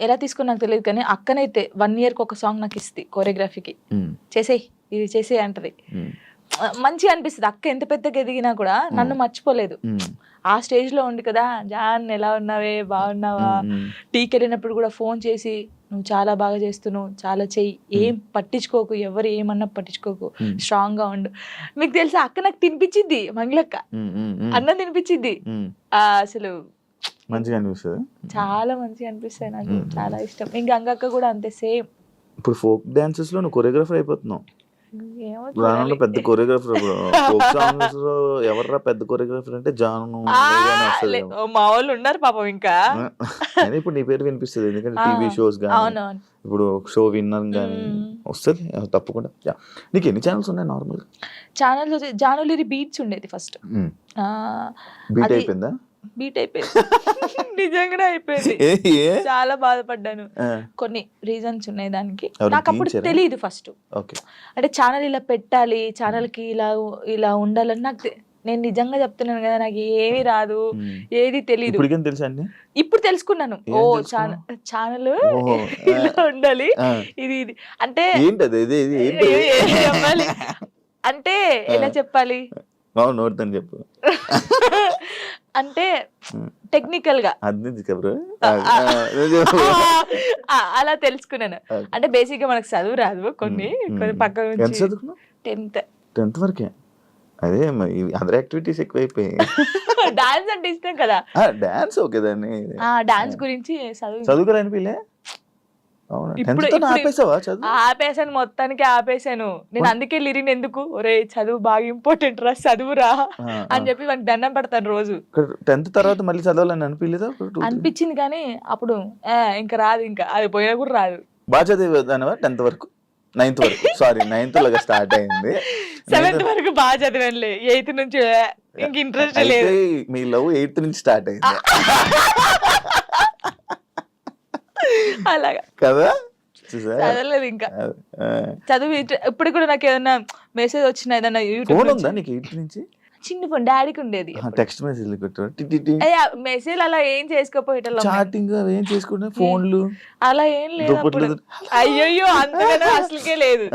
ఎలా తీసుకుని నాకు తెలియదు, కానీ అక్కనైతే 1 year కి ఒక సాంగ్ నాకు ఇస్తుంది కొరియోగ్రఫీకి. చేసేయి ఇది చేసేయి అంటది, మంచిగా అనిపిస్తుంది. అక్క ఎంత పెద్దగా ఎదిగినా కూడా నన్ను మర్చిపోలేదు. ఆ స్టేజ్ లో ఉండి కదా, జాన్ ఎలా ఉన్నావే, బాగున్నావా, టీకి వెళ్ళినప్పుడు కూడా ఫోన్ చేసి నువ్వు చాలా బాగా చేస్తున్నావు, చాలా చెయ్యి, ఏం పట్టించుకోకు, ఎవరు ఏమన్నా పట్టించుకోకు, స్ట్రాంగ్ గా ఉండు. మీకు తెలుసా అక్క నాకు తినిపించింది, మంగళక్క అన్నం తినిపించింది. అసలు మంచిగా అనిపిస్తుంది, చాలా మంచిగా అనిపిస్తాయి, నాకు చాలా ఇష్టం. ఇంకా గంగక్క కూడా అంతే సేమ్. ఇప్పుడు ఫోక్ డాన్సెస్ లో నువ్వు కొరియోగ్రాఫర్ అయిపోతున్నావు, పెద్ద కొరియోగ్రాఫర్. ఫోక్ సాంగ్స్ లో ఎవర్రా పెద్ద కొరియోగ్రాఫర్ అంటే జాను, మా వాళ్ళు ఉన్నారు పాపం. ఇంకా ఇప్పుడు నీ పేరు వినిపిస్తుంది, ఎందుకంటే టీవీ షోస్ కానీ, ఇప్పుడు షో విన్నర్ కానీ వస్తుంది తప్పకుండా. నీకు ఎన్ని ఛానల్స్ ఉన్నాయి నార్మల్ ఛానల్స్? జానులిరి బీట్స్ ఉండేది ఫస్ట్, బీట్ అయిపోయిందా? బీట్ అయిపోయింది. నిజంగానే అయిపోయింది. ఏ చాలా బాధపడ్డాను. ఆ, కొన్ని రీజన్స్ ఉన్నాయి దానికి. ఎవరు నాకు అప్పుడు తీయించారా? తెలియదు ఫస్ట్. ఓకే. అంటే ఛానల్ ఇలా పెట్టాలి, ఛానల్ కి ఇలా ఉండాలని నాకు నేను నిజంగా చెప్తున్నాను కదా, నాకు ఏమీ రాదు, ఉమ్. ఏది తెలీదు. ఇప్పటికేం తెలుసా అండి? ఇప్పుడు తెలుసుకున్నాను. ఏం ఓ తెలుసుకున్నావు? ఛానల్ ఓహో, ఇలా ఉండాలి, ఆ. ఇది అంటే ఏంటది ఇది ఏంటి? ఏం చెప్పాలి అంటే ఎలా చెప్పాలి బాగు నోడుతాను చెప్పు. అంటే టెక్నికల్ గా అది కబరు అలా తెలుసుకున్నాను. అంటే బేసిక్ గా మనకు చదువు రాదు, కొన్ని పక్క ఎంత నుంచి చదువుకున్నావు? 10th. 10th వరకే. అదే మరి అదర్ యాక్టివిటీస్ ఎక్కువైపోయాయి. డాన్స్ అంటే ఇష్టం కదా, డాన్స్ ఓకే దాన్ని డాన్స్ గురించి చదువుకోలేని పిల్లే. అవునా? ఇప్పుడు 10th తోనే ఆపేసావా చదువు? ఆపేసాను, మొత్తానికి ఆపేసాను. నేను అందుకే లిరిన్ ఎందుకు, ఒరే చదువు బాగా ఇంపార్టెంట్ రా, చదువురా అని చెప్పి వానికి దండం పెడతాను రోజు. 10th తర్వాత మళ్ళీ చదవాలని అనిపించలేదా? అనిపించింది కానీ అప్పుడు ఇంకా రాదు, ఇంకా అది పోయినా కూడా రాదు. బాగా చదివేదానివా 10th వరకు? 9th వరకు, సారీ 9th లాగా స్టార్ట్ అయింది. 7th వరకు బాగా చదివానులే, 8th నుంచి ఇంక ఇంట్రెస్ట్ లేదు. అయితే మీ లవ్ 8th నుంచి స్టార్ట్ అయింది అలాగా కదా? చదవలేదు ఇంకా. చదువు ఇప్పుడు కూడా నాకు ఏదైనా మెసేజ్ వచ్చినా ఏదైనా ఫోన్ యూట్యూబ్ ఉందా నీకు 8th నుంచి? చిన్న ఫోన్ డాడీకి ఉండేది. టెక్స్ట్ మెసేజ్ మెసేజ్ అలా ఏం చేసుకోపోయేటోళ్ళం, చాటింగ్ అవి ఏం చేసుకుంటే ఫోన్లు అలా ఏం లేదు అప్పుడు. అయ్యయ్యో అంతగానో అసలుకే లేదు,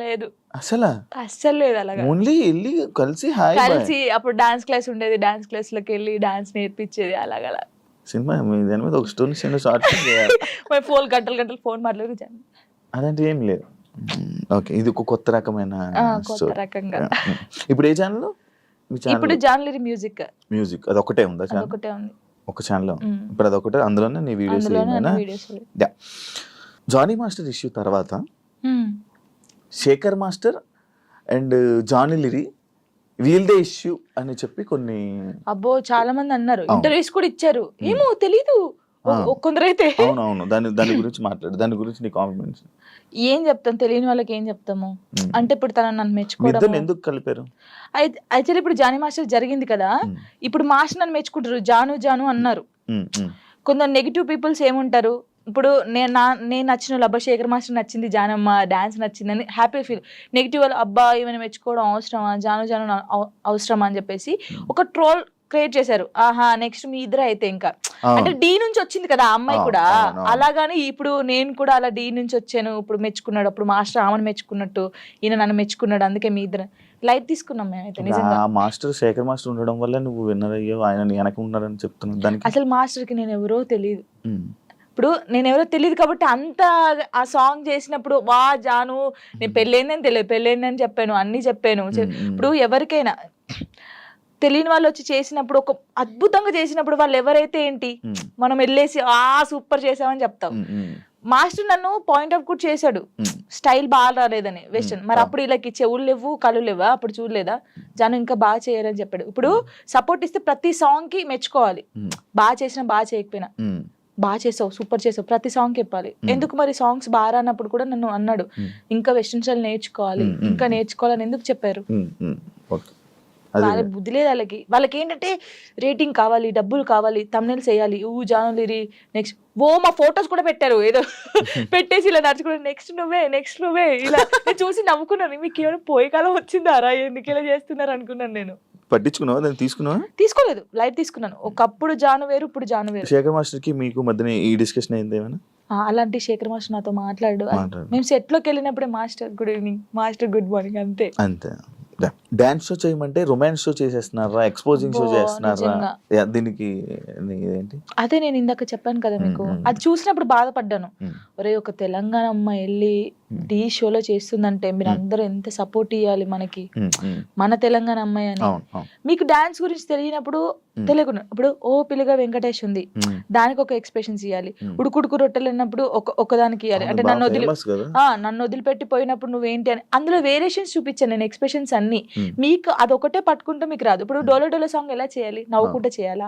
లేదు అస్సలు లేదు. అలాగా ఓన్లీ వెళ్ళి కలిసి హాయ్ కలిసి అప్పుడు డాన్స్ క్లాస్ ఉండేది, డాన్స్ క్లాస్ లోకి వెళ్ళి డాన్స్ నేర్పించేది. అలాగలా సినిమా దాని మీద ఒక స్టోరీ షార్ట్ చేయాలి. మరి ఫోన్ గంటలు ఫోన్ మాట్లాడి అలాంటి ఏం లేదు. ఓకే, ఇది ఒక కొత్త రకమైన కొత్త రకంగా. ఇప్పుడు ఏ ఛానల్? ఇప్పుడు జాన్లరీ మ్యూజిక్ అది ఒకటే ఉందా ఛానల్? ఒకటే ఉంది, ఒక ఛానల్. ఇప్పుడు అది ఒకటే, అందులోనే నీ వీడియోస్. జానీ మాస్టర్ ఇష్యూ తర్వాత శేఖర్ మాస్టర్ అండ్ జానీ లిరి వీల్దే ఇష్యూ అని చెప్పి కొన్ని అబ్బో చాలా మంది అన్నారు, ఇంటర్వ్యూస్ కూడా ఇచ్చారు. ఏమో తెలీదు కొందరైతే. అవునవును, దాని గురించి మాట్లాడు, దాని గురించి నీ కాంప్లిమెంట్స్. ఏం చెప్తాం, తెలియని వాళ్ళకి ఏం చెప్తాము. అంటే ఇప్పుడు తన నన్ను మెచ్చుకోవడం ఎందుకు కలిపారు? అయితే ఇప్పుడు జానీ మాస్టర్ జరిగింది కదా, ఇప్పుడు మాస్టర్ నన్ను మెచ్చుకుంటారు, జాను జాను అన్నారు. కొందరు నెగిటివ్ పీపుల్స్ ఏముంటారు, ఇప్పుడు నేను నచ్చిన వాళ్ళు, అబ్బా శేఖర్ మాస్టర్ నచ్చింది, జానమ్మ డాన్స్ నచ్చిందని హ్యాపీ ఫీల్. నెగిటివ్ వాళ్ళు, అబ్బా ఏమైనా మెచ్చుకోవడం అవసరమా, జాను జాను అవసరమా అని చెప్పేసి ఒక ట్రోల్ క్రియేట్ చేశారు. ఆహా నెక్స్ట్ మీ ఇద్దరు అయితే ఇంకా, అంటే డి నుంచి వచ్చింది కదా ఆ అమ్మాయి కూడా, అలాగాని ఇప్పుడు నేను కూడా అలా డి నుంచి వచ్చాను, ఇప్పుడు మెచ్చుకున్నాడు, అప్పుడు మాస్టర్ ఆమెను మెచ్చుకున్నట్టు ఈయన నన్ను మెచ్చుకున్నాడు, అందుకే మీ ఇద్దరు లైట్ తీసుకున్నాం మేమైతే. నిజంగా మాస్టర్ శేఖర్ మాస్టర్ ఉండడం వల్ల నువ్వు విన్నర్ అయ్యో, ఆయన వెనక ఉన్నారని చెప్తున్నాను. దానికి అసలు మాస్టర్ కి నేను ఎవరో తెలియదు, ఇప్పుడు నేను ఎవరో తెలియదు కాబట్టి అంత ఆ సాంగ్ చేసినప్పుడు వా జాను నేను పెళ్ళైందని తెలియదు, పెళ్ళైందని చెప్పాను, అన్ని చెప్పాను. ఇప్పుడు ఎవరికైనా తెలియని వాళ్ళు వచ్చి చేసినప్పుడు, ఒక అద్భుతంగా చేసినప్పుడు వాళ్ళు ఎవరైతే ఏంటి, మనం వెళ్ళేసి సూపర్ చేసామని చెప్తాం. మాస్టర్ నన్ను పాయింట్ అవుట్ కూడా చేశాడు, స్టైల్ బాగా రాలేదని వెస్టర్న్. మరి అప్పుడు వీళ్ళకి చెవులు లేవు కళ్ళు లేవా, అప్పుడు చూడలేదా జాను ఇంకా బాగా చేయాలని చెప్పాడు. ఇప్పుడు సపోర్ట్ ఇస్తే ప్రతి సాంగ్ కి మెచ్చుకోవాలి, బాగా చేసినా బాగా చేయకపోయినా, బాగా చేసావు సూపర్ చేసావు ప్రతి సాంగ్ చెప్పాలి. ఎందుకు మరి సాంగ్స్ బాగా రానప్పుడు కూడా నన్ను అన్నాడు, ఇంకా వెస్టర్న్ స్టైల్ నేర్చుకోవాలి, ఇంకా నేర్చుకోవాలని ఎందుకు చెప్పారు. వాళ్ళ బుద్ధి లేదు వాళ్ళకి ఏంటంటే రేటింగ్ కావాలి, డబ్బులు కావాలి, తమ్నెల్స్ వేయాలి, జాను లిరి నెక్స్ట్ మా ఫొటోస్ కూడా పెట్టారు ఏదో పెట్టేసి ఇలా నడుచుకుంటే నెక్స్ట్ నువ్వే ఇలా చూసి నవ్వుకున్నాను. మీకు ఏమైనా పోయే కాలం వచ్చిందారా, ఎందుకు ఇలా చేస్తున్నారు అనుకున్నాను. నేను పట్టించుకున్నావా దాన్ని? తీసుకోలేదు, లైట్ తీసుకున్నాను. ఒకప్పుడు జాను వేరు, ఇప్పుడు జాను వేరు. శేఖర్ మాస్టర్ కి మీకు మధ్యన ఈ డిస్కషన్ అయింది ఏమైనా? అలాంటి శేఖర్ మాస్టర్ నాతో మాట్లాడు, మేము సెట్ లోకి వెళ్ళినప్పుడే master good evening, master good morning, అంతే. డాన్స్ షో చేయమంటే రొమాన్స్ షో చేసేస్తున్నారా, ఎక్స్పోజింగ్ షో చేస్తున్నారా? దీనికి ఏంటి? అదే నేను ఇందాక చెప్పాను కదా మీకు, అది చూసినప్పుడు బాధపడ్డాను. ఒరే ఒక తెలంగాణ అమ్మాయి వెళ్ళి ఢీ షోలో చేస్తుందంటే మీరు అందరూ ఎంత సపోర్ట్ ఇవ్వాలి మనకి, మన తెలంగాణ అమ్మాయి అని. మీకు డాన్స్ గురించి తెలియనప్పుడు తెలియకుండా, ఇప్పుడు ఓ పిల్లగా వెంకటేష్ ఉంది, దానికి ఒక ఎక్స్ప్రెషన్స్ ఇవ్వాలి. ఉడుకుడుకు రొట్టెలు అన్నప్పుడు ఒకదానికి ఇవ్వాలి. అంటే నన్ను వదిలిపెట్టి పోయినప్పుడు నువ్వేంటి అని అందులో వేరియేషన్స్ చూపించాను నేను, ఎక్స్ప్రెషన్స్ అన్ని. మీకు అదొకటే పట్టుకుంటే మీకు రాదు. ఇప్పుడు డోలో డోలో సాంగ్ ఎలా చేయాలి, నవ్వుకుంటే చేయాలా,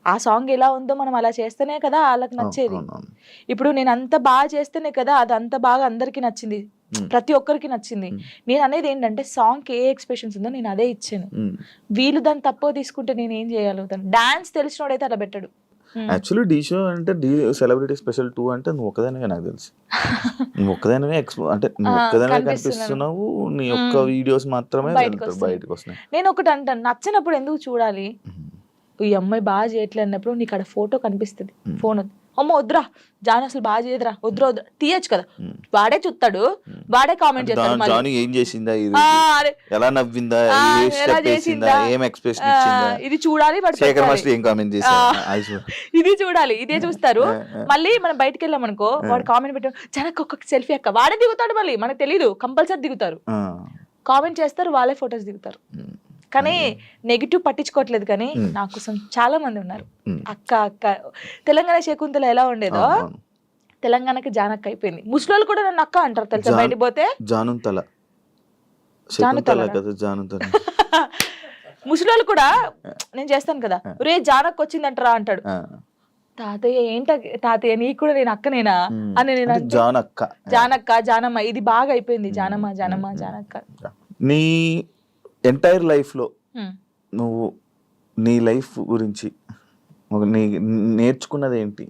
ఆ సాంగ్ ఎలా ఉందో మనం అలా చేస్తేనే కదా వాళ్ళకి నచ్చేది. ఇప్పుడు నేను అంత బాగా చేస్తేనే కదా అది అంత బాగా అందరికి నచ్చింది, ప్రతి ఒక్కరికి నచ్చింది. నేను అనేది ఏంటంటే సాంగ్ కి ఏ ఎక్స్ప్రెషన్స్ ఉందో నేను అదే ఇచ్చాను. వీళ్ళు దాన్ని తక్కువ తీసుకుంటే నేను ఏం చేయగలుగుతాను? డాన్స్ తెలిసినోడైతే అలా పెట్టాడు. యాక్చువల్లీ డీ షో అంటే డీ సెలబ్రిటీ స్పెషల్ 2 అంటే నువ్వు ఒక్కదానివే నాకు తెలుసు. నువ్వు ఒక్కదానివే అంటే నువ్వు ఒక్కదానివే కనిపిస్తున్నావు. నీ యొక్క వీడియోస్ మాత్రమే బయటకు వస్తున్నాయి. నేను ఒకటి అంటాను, నచ్చినప్పుడు ఎందుకు చూడాలి? ఈ అమ్మాయి బాగా చేయట్లేదు అన్నప్పుడు నీకు అక్కడ ఫోటో కనిపిస్తుంది, ఫోన్ అమ్మ వద్దురా జాను అసలు బాగా చేయదురా, వద్దురా వద్దురా తీయచ్చు కదా. వాడే చూస్తాడు, వాడే కామెంట్ చేస్తాడు. జాను ఏం చేసిందా, ఎలా నవ్విందా, ఏం ఎక్స్ప్రెషన్ ఇచ్చిందా, ఇది చూడాలి. శేఖర్ మాస్టర్ ఏం కామెంట్ చేశారు, ఇది చూడాలి, ఇదే చూస్తారు. మళ్ళీ మనం బయటకు వెళ్ళాం అనుకో, వాడు కామెంట్ పెట్టాడు జనకు ఒక్కొక్క సెల్ఫీ అక్క, వాడే దిగుతాడు. మళ్ళీ మనకు తెలీదు, కంపల్సరీ దిగుతారు, కామెంట్ చేస్తారు, వాళ్ళే ఫొటోస్ దిగుతారు. కానీ నెగిటివ్ పట్టించుకోవట్లేదు. కానీ నా కోసం చాలా మంది ఉన్నారు. అక్క అక్క తెలంగాణ శకుంతల ఎలా ఉండేదో తెలంగాణకి జానక్క అయిపోయింది. ముసలోళ్ళు కూడా నన్ను అక్క అంటారు తెలుసా, బయటికి పోతే ముసలోళ్ళు కూడా నేను చేస్తాను కదా, రే జానక్క వచ్చిందంటారా అంటాడు. తాతయ్య ఏంట తాతయ్య నీకు కూడా నేను అక్కనేనా అని నేను జానక్క జానమ్మ ఇది బాగా అయిపోయింది. జానమ్మ జానమ్మ జానక్క. నీ ఎంటైర్ లైఫ్లో నువ్వు నీ లైఫ్ గురించి నేర్చుకున్నది ఏంటి?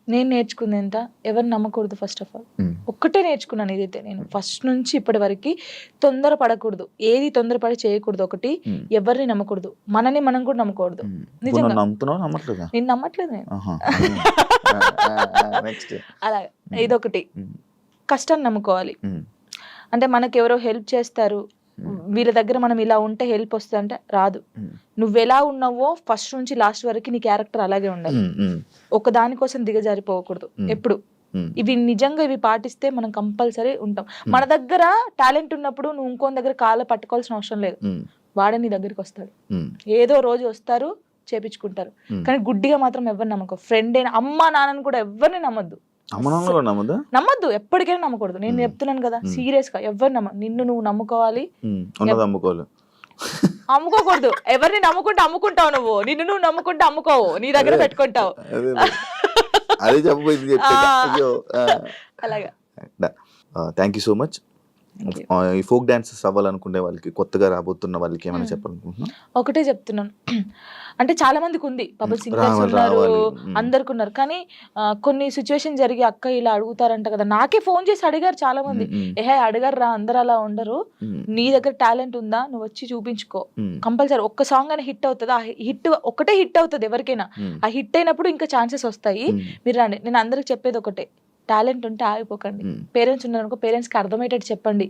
నేను నేర్చుకుంది ఎంత, ఎవరిని నమ్మకూడదు. ఫస్ట్ ఆఫ్ ఆల్ ఒక్కటే నేర్చుకున్నాను. ఇదైతే నేను ఫస్ట్ నుంచి ఇప్పటి వరకు తొందరపడకూడదు, ఏది తొందరపడి చేయకూడదు. ఒకటి, ఎవరిని నమ్మకూడదు, మనని మనం కూడా నమ్మకూడదు. నిజంగా నేను నమ్మట్లేదు నేను. అలాగే ఇదొకటి. కష్టాన్ని నమ్ముకోవాలి. అంటే మనకు ఎవరో హెల్ప్ చేస్తారు, వీళ్ళ దగ్గర మనం ఇలా ఉంటే హెల్ప్ వస్తుంది అంటే రాదు. నువ్వెలా ఉన్నావో ఫస్ట్ నుంచి లాస్ట్ వరకు నీ క్యారెక్టర్ అలాగే ఉండాలి. ఒక దానికోసం దిగజారిపోకూడదు ఎప్పుడు. ఇవి నిజంగా ఇవి పాటిస్తే మనం కంపల్సరీ ఉంటాం. మన దగ్గర టాలెంట్ ఉన్నప్పుడు నువ్వు ఇంకో దగ్గర కాళ్ళ పట్టుకోవాల్సిన అవసరం లేదు. వాడే నీ దగ్గరికి వస్తాడు, ఏదో రోజు వస్తారు, చేపించుకుంటారు. కానీ గుడ్డిగా మాత్రం ఎవరిని నమ్మకో. ఫ్రెండ్ అయినా అమ్మ నాన్నని కూడా ఎవరిని నమ్మద్దు. నమ్మద్దు, ఎప్పటికైనా నమ్మకూడదు. నేను చెప్తున్నాను కదా, సీరియస్ గా ఎవరు నిన్ను నువ్వు నమ్ముకోవాలి, అమ్ముకోకూడదు. ఎవరిని నమ్ముకుంటే అమ్ముకుంటావు నువ్వు, నిన్ను నువ్వు నమ్ముకుంటే అమ్ముకోవు, నీ దగ్గర పెట్టుకుంటావు. అలాగా. Thank you so much. ఈ ఫోక్ డాన్సెస్ అవ్వాలనుకునే వాళ్ళకి, కొత్తగా రాబోతున్న వాళ్ళకి ఏమైనా చెప్పాలనుకుంటున్నా? ఒకటే చెప్తున్నాను, అంటే చాలా మందికి ఉంది, పాపం సింగర్స్ ఉన్నారు, అందరికి ఉన్నారు. కానీ కొన్ని సిచ్యువేషన్ జరిగి అక్క ఇలా అడుగుతారంట కదా, నాకే ఫోన్ చేసి అడిగారు చాలా మంది. అడిగారు రా, అందరు అలా ఉండరు, నీ దగ్గర టాలెంట్ ఉందా, నువ్వు వచ్చి చూపించుకో, కంపల్సరీ ఒక్క సాంగ్ అయినా హిట్ అవుతుంది. ఆ హిట్ ఒకటే హిట్ అవుతుంది ఎవరికైనా. ఆ హిట్ అయినప్పుడు ఇంకా ఛాన్సెస్ వస్తాయి, మీరు రండి. నేను అందరికి చెప్పేది ఒకటే, టాలెంట్ ఉంటే ఆగిపోకండి. పేరెంట్స్ ఉన్నారనుకో, పేరెంట్స్ కి అర్థమయ్యేటట్టు చెప్పండి,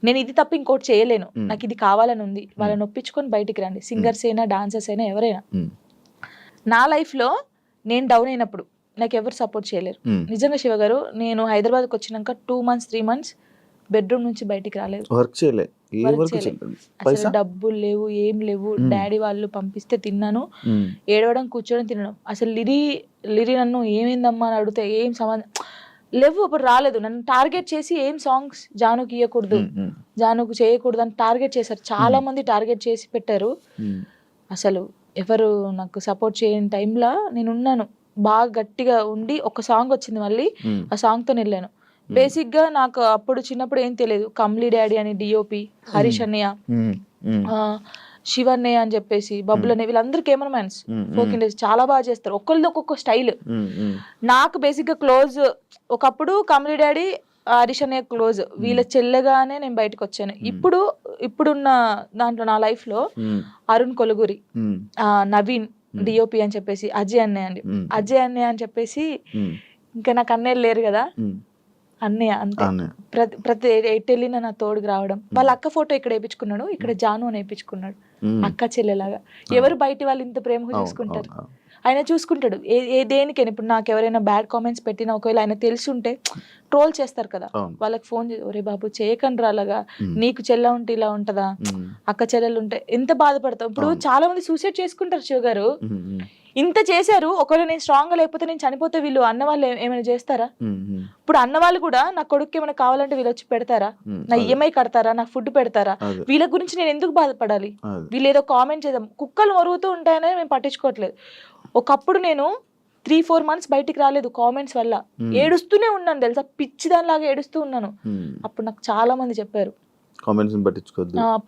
నేను ఇది తప్ప ఇంకోటి చేయలేను, నాకు ఇది కావాలని ఉంది, వాళ్ళని ఒప్పించుకొని బయటికి రండి. సింగర్స్ అయినా డాన్సర్స్ అయినా ఎవరైనా. నా లైఫ్ లో నేను డౌన్ అయినప్పుడు నాకు ఎవరు సపోర్ట్ చేయలేరు. నిజంగా శివ గారు, నేను హైదరాబాద్కి వచ్చినాక 2 months 3 months బెడ్రూమ్ నుంచి బయటికి రాలేదు. అసలు డబ్బులు లేవు, ఏం లేవు. డాడీ వాళ్ళు పంపిస్తే తిన్నాను, ఏడవడం కూర్చోవడం తినడం. అసలు లిరి నన్ను ఏమైందమ్మా అని అడిగితే ఏం సంబంధం లేవు, అప్పుడు రాలేదు. నన్ను టార్గెట్ చేసి ఏం సాంగ్స్ జానుకి ఇవ్వకూడదు, జానుకు చేయకూడదు అని టార్గెట్ చేశారు. చాలా మంది టార్గెట్ చేసి పెట్టారు. అసలు ఎవరు నాకు సపోర్ట్ చేయని టైంలో నేను ఉన్నాను, బాగా గట్టిగా ఉండి ఒక సాంగ్ వచ్చింది, మళ్ళీ ఆ సాంగ్ తో వెళ్ళాను. బేసిక్ గా నాకు అప్పుడు చిన్నప్పుడు ఏం తెలియదు. కమ్లీ డాడీ అని డిఓపి, హరీష్ అన్నయ్య, శివన్నయ్య అని చెప్పేసి, బబ్బులు అనే, వీళ్ళందరూ కెమెరామెన్స్, ఫోక్ ఇండస్ట్రీ చాలా బాగా చేస్తారు. ఒక్కరిది ఒక్కొక్క స్టైల్. నాకు బేసిక్ గా క్లోజ్ ఒకప్పుడు కమ్లీ డాడీ, హరీష్ అన్నయ్య క్లోజ్. వీళ్ళ చెల్లెగానే నేను బయటకు వచ్చాను. ఇప్పుడున్న దాంట్లో నా లైఫ్ లో అరుణ్ కొలుగురి, నవీన్ డిఓపి అని చెప్పేసి, అజయ్ అన్నయ్య అని చెప్పేసి, ఇంకా నాకు అన్నయ్యలు లేరు కదా, అన్నయ్య అంతే. ప్రతి ఎటు వెళ్ళినా నా తోడుకు రావడం. వాళ్ళ అక్క ఫోటో ఇక్కడ వేయించుకున్నాడు, ఇక్కడ జాను అని వేయించుకున్నాడు, అక్క చెల్లెలాగా. ఎవరు బయట వాళ్ళు ఇంత ప్రేమగా చూసుకుంటారు, ఆయన చూసుకుంటాడు. దేనికైనా ఇప్పుడు నాకు ఎవరైనా బ్యాడ్ కామెంట్స్ పెట్టినా, ఒకవేళ ఆయన తెలిసి ఉంటే ట్రోల్ చేస్తారు కదా, వాళ్ళకి ఫోన్ చేసి, ఒరే బాబు చేయకండి అలాగా, నీకు చెల్ల ఉంటే ఇలా ఉంటదా, అక్క చెల్లెలు ఉంటే ఎంత బాధపడతావు. ఇప్పుడు చాలా మంది సూసైడ్ చేసుకుంటారు శివ గారు. ఇంత చేశారు, ఒకవేళ నేను స్ట్రాంగ్ గా లేకపోతే, నేను చనిపోతే వీళ్ళు అన్న వాళ్ళు ఏమైనా చేస్తారా? ఇప్పుడు అన్న వాళ్ళు కూడా నా కొడుకు ఏమైనా కావాలంటే వీళ్ళు వచ్చి పెడతారా, నా ఈఎంఐ కడతారా, నాకు ఫుడ్ పెడతారా? వీళ్ళ గురించి నేను ఎందుకు బాధపడాలి? వీళ్ళు ఏదో కామెంట్ చేద్దాం, కుక్కలు మరుగుతూ ఉంటాయని మేము పట్టించుకోవట్లేదు. ఒకప్పుడు నేను 3-4 months బయటికి రాలేదు కామెంట్స్ వల్ల, ఏడుస్తూనే ఉన్నాను తెలుసా, పిచ్చి దానిలాగా ఏడుస్తూ ఉన్నాను. అప్పుడు నాకు చాలా మంది చెప్పారు,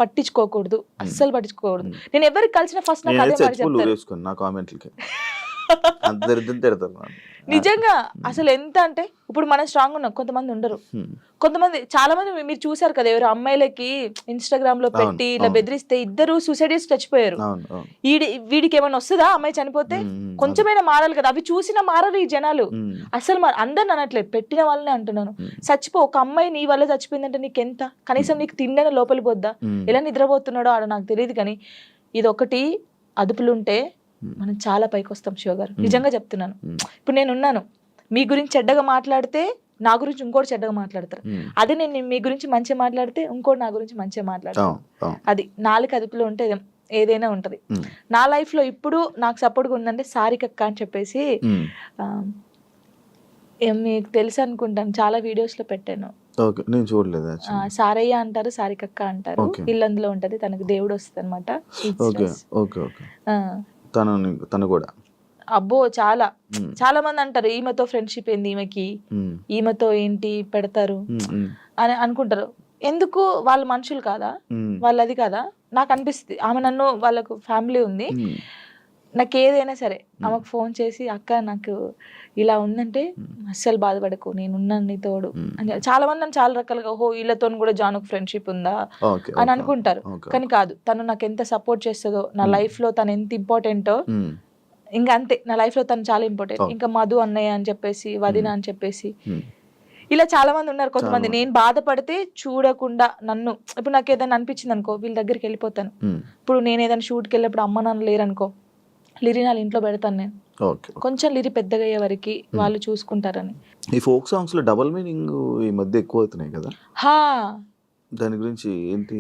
పట్టించుకోకూడదు, అస్సలు పట్టించుకోకూడదు. నేను ఎవరికి కలిసిన ఫస్ట్ నాకు అదే మాట చెప్తారు, అంత దరిద్రం తిడతారు నన్ను. నిజంగా అసలు ఎంత అంటే ఇప్పుడు మనం స్ట్రాంగ్ ఉన్నాం, కొంతమంది ఉండరు. కొంతమంది చాలా మంది మీరు చూసారు కదా, ఎవరు అమ్మాయిలకి ఇన్స్టాగ్రామ్ లో పెట్టి ఇలా బెదిరిస్తే ఇద్దరు సూసైడ్ చేసి చచ్చిపోయారు. అవును, అవును. వీడికి ఏమైనా వస్తుందా అమ్మాయి చనిపోతే? కొంచెమైనా మారాలి కదా. అవి చూసినా మారరు ఈ జనాలు. అసలు అందరిని అనట్లేదు, పెట్టిన వాళ్ళనే అంటున్నాను. చచ్చిపో, ఒక అమ్మాయి నీ వల్ల చచ్చిపోయిందంటే నీకెంత, కనీసం నీకు తిండైనా లోపలి పోద్దా? ఎలా నిద్రపోతున్నాడో ఆడ నాకు తెలియదు, కానీ ఇది ఒకటి అదుపులుంటే మనం చాలా పైకి వస్తాం శివ గారు. నిజంగా చెప్తున్నాను. ఇప్పుడు నేను ఉన్నాను, మీ గురించి చెడ్డగా మాట్లాడితే నా గురించి ఇంకోటి చెడ్డగా మాట్లాడతారు. అదే నేను మీ గురించి మంచిగా మాట్లాడితే ఇంకోటి నా గురించి మంచిగా మాట్లాడతారు. అది నాలుగు అదుపులో ఉంటే ఏదైనా ఉంటది. నా లైఫ్ లో ఇప్పుడు నాకు సపోర్ట్గా ఉందంటే సారికక్క అని చెప్పేసి, మీకు తెలుసు అనుకుంటాను, చాలా వీడియోస్ లో పెట్టాను. నేను చూడలేదు. సారయ్య అంటారు, సారికక్క అంటారు. ఇల్లందులో ఉంటది, తనకు దేవుడు వస్తుంది అనమాట. తను కూడా అబ్బో చాలా చాలా మంది అంటారు ఈమెతో ఫ్రెండ్షిప్ ఏంది, ఈమెతో ఏంటి పెడతారు అని అనుకుంటారు. ఎందుకు? వాళ్ళ మనుషులు కాదా, వాళ్ళు అది కాదా? నాకు అనిపిస్తుంది. ఆమె నన్ను, వాళ్ళకు ఫ్యామిలీ ఉంది, నాకు ఏదైనా సరే ఆమెకు ఫోన్ చేసి అక్క నాకు ఇలా ఉందంటే అస్సలు బాధపడకు, నేనున్నాను నీ తోడు అని. చాలా మంది నన్ను చాలా రకాలుగా, ఓహో వీళ్ళతో కూడా జానుకు ఫ్రెండ్షిప్ ఉందా అని అనుకుంటారు. కానీ కాదు, తను నాకు ఎంత సపోర్ట్ చేస్తుందో, నా లైఫ్ లో తను ఎంత ఇంపార్టెంటో, ఇంకా అంతే. నా లైఫ్ లో తను చాలా ఇంపార్టెంట్. ఇంకా మధు అన్నయ్య అని చెప్పేసి, వదిన అని చెప్పేసి, ఇలా చాలా మంది ఉన్నారు. కొంతమంది నేను బాధపడితే చూడకుండా నన్ను, ఇప్పుడు నాకు ఏదైనా అనిపించింది అనుకో, వీళ్ళ దగ్గరికి వెళ్ళిపోతాను. ఇప్పుడు నేను ఏదైనా షూట్కి వెళ్ళినప్పుడు అమ్మ నాన్న లేరనుకో, లిరి నా ఇంట్లో పెడతాను నేను. కొంచెం లిరి పెద్దగా అయ్యే వరకు వాళ్ళు చూసుకుంటారని. ఈ ఫోక్ సాంగ్స్ లో డబుల్ మీనింగ్ ఈ మధ్య ఎక్కువ అవుతున్నాయి కదా, దాని గురించి ఏంటి?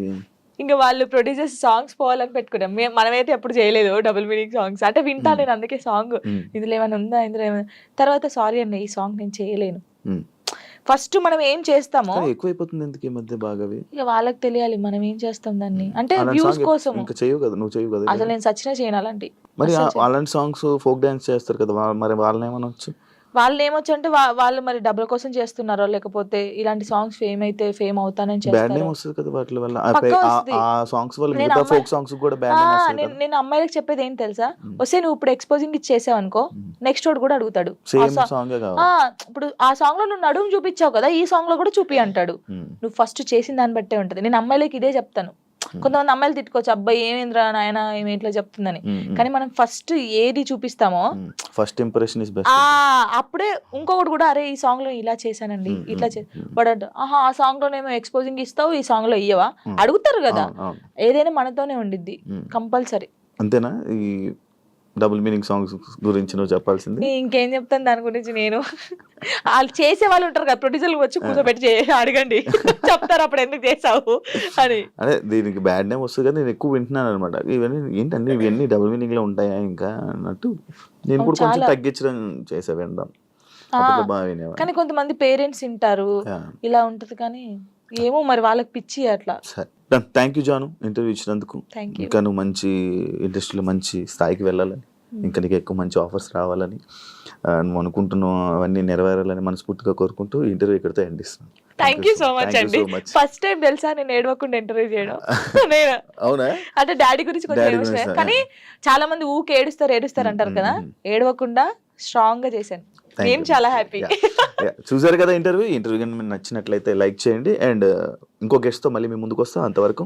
ఇంకా వాళ్ళు ప్రొడ్యూసర్స్ సాంగ్స్ పోవాలని పెట్టుకున్నాం. మనమైతే ఎప్పుడు చేయలేదు డబుల్ మీనింగ్ సాంగ్స్. అంటే వింటా నేను, అందుకే సాంగ్ ఇందులో ఏమైనా ఉందా, ఇందులో ఏమైనా. తర్వాత సారీ అండి, ఈ సాంగ్ నేను చేయలేను. ఫస్ట్ మనం ఏం చేస్తామో ఎక్కువైపోతుంది ఎందుకు ఈ మధ్య బాగా, ఇక వాళ్ళకి తెలియాలి మనం ఏం చేస్తాం దాన్ని. అంటే వ్యూస్ కోసం. చేయవు కదా, నువ్వు చేయవు కదా. అసలు నేను సచ్చినా చేయను అలాంటి. మరి అలాంటి సాంగ్స్ ఫోక్ డాన్స్ చేస్తారు కదా, మరి వాళ్ళని ఏమనొచ్చు? వాళ్ళు ఏమొచ్చు అంటే వాళ్ళు మరి డబ్బుల కోసం చేస్తున్నారో, లేకపోతే ఇలాంటి సాంగ్స్ ఫేమ్ అయితే ఫేమ్ అవుతానని చేస్తారు. నేను అమ్మాయిలకు చెప్పేది ఏంటి తెలుసా, వస్తే నువ్వు ఇప్పుడు ఎక్స్పోజింగ్ ఇచ్చేసావు అనుకో, నెక్స్ట్ వాడు కూడా అడుగుతాడు. ఇప్పుడు ఆ సాంగ్ లో నువ్వు నడుము చూపించావు కదా, ఈ సాంగ్ లో కూడా చూపి అంటాడు. నువ్వు ఫస్ట్ చేసిన దాన్ని బట్టే ఉంటది. నేను అమ్మాయిలకి ఇదే చెప్తాను. కొంతమంది అమ్మాయిలు తిట్టుకోవచ్చు, అబ్బాయి ఏమేంద్రా నాయన ఏమి ఇట్లా చెప్తుందని, కానీ మనం ఫస్ట్ ఏది చూపిస్తామో ఫస్ట్ ఇంప్రెషన్ ఇస్ బెస్ట్. అప్పుడే ఇంకొకటి కూడా, అరే ఈ సాంగ్ లో ఇలా చేశానండి, ఇట్లా వాడు ఆహా ఆ సాంగ్ లోనేమో ఎక్స్పోజింగ్ ఇస్తావు, ఈ సాంగ్ లో ఇయ్యవా అడుగుతారు కదా. ఏదైనా మనతోనే ఉండిద్ది కంపల్సరీ. అంతేనా? ఈ డబుల్ మీనింగ్ సాంగ్స్ గురించి నువ్వు చెప్పాల్సింది. ఇంకేం చెప్తాను దాని గురించి. నేను వాళ్ళు చేసే వాళ్ళు ఉంటారు కదా, ప్రొడ్యూసర్లు వచ్చి కూర్చోబెట్టి అడగండి, చెప్తారు అప్పుడు ఎందుకు చేసావు అని. అదే దీనికి బ్యాడ్ నేమ్ వస్తుంది కదా, నేను ఎక్కువ వింటున్నాను అనమాట. ఇవన్నీ ఏంటంటే ఇవన్నీ డబుల్ మీనింగ్ లో ఉంటాయా ఇంకా అన్నట్టు నేను కూడా కొంచెం తగ్గించడం చేసా వినడం. కానీ కొంతమంది పేరెంట్స్ వింటారు, ఇలా ఉంటది. కానీ ఏమో మరి వాళ్ళకి పిచ్చి అట్లా. థ్యాంక్ యూ జాను, ఇంటర్వ్యూ ఇచ్చినందుకు. ఇంకా నువ్వు మంచి ఇండస్ట్రీలో మంచి స్థాయికి వెళ్ళాలని, ఇంకా నీకు ఎక్కువ మంచి ఆఫర్స్ రావాలని, నువ్వు అనుకుంటున్నావు అవన్నీ నెరవేరాలని మనస్ఫూర్తిగా కోరుకుంటూ ఈ ఇంటర్వ్యూ ఇక్కడితో ఎండ్ ఇస్తున్నాను. థ్యాంక్ యూ సో మచ్ అండి. ఫస్ట్ టైం తెలుసా నేను ఏడవకుండా ఇంటర్వ్యూ చేయడం. అవునా? అంటే డాడీ గురించి కొంచెం, కానీ చాలా మంది ఊకే ఏడుస్తారు అంటారు కదా, ఏడవకుండా స్ట్రాంగ్ గా చేశాను. నేను చాలా హ్యాపీ. చూసారు కదా ఇంటర్వ్యూ కానీ మీకు నచ్చినట్లయితే లైక్ చేయండి. అండ్ ఇంకో గెస్ట్ తో మళ్ళీ మీ ముందుకు వస్తాం. అంతవరకు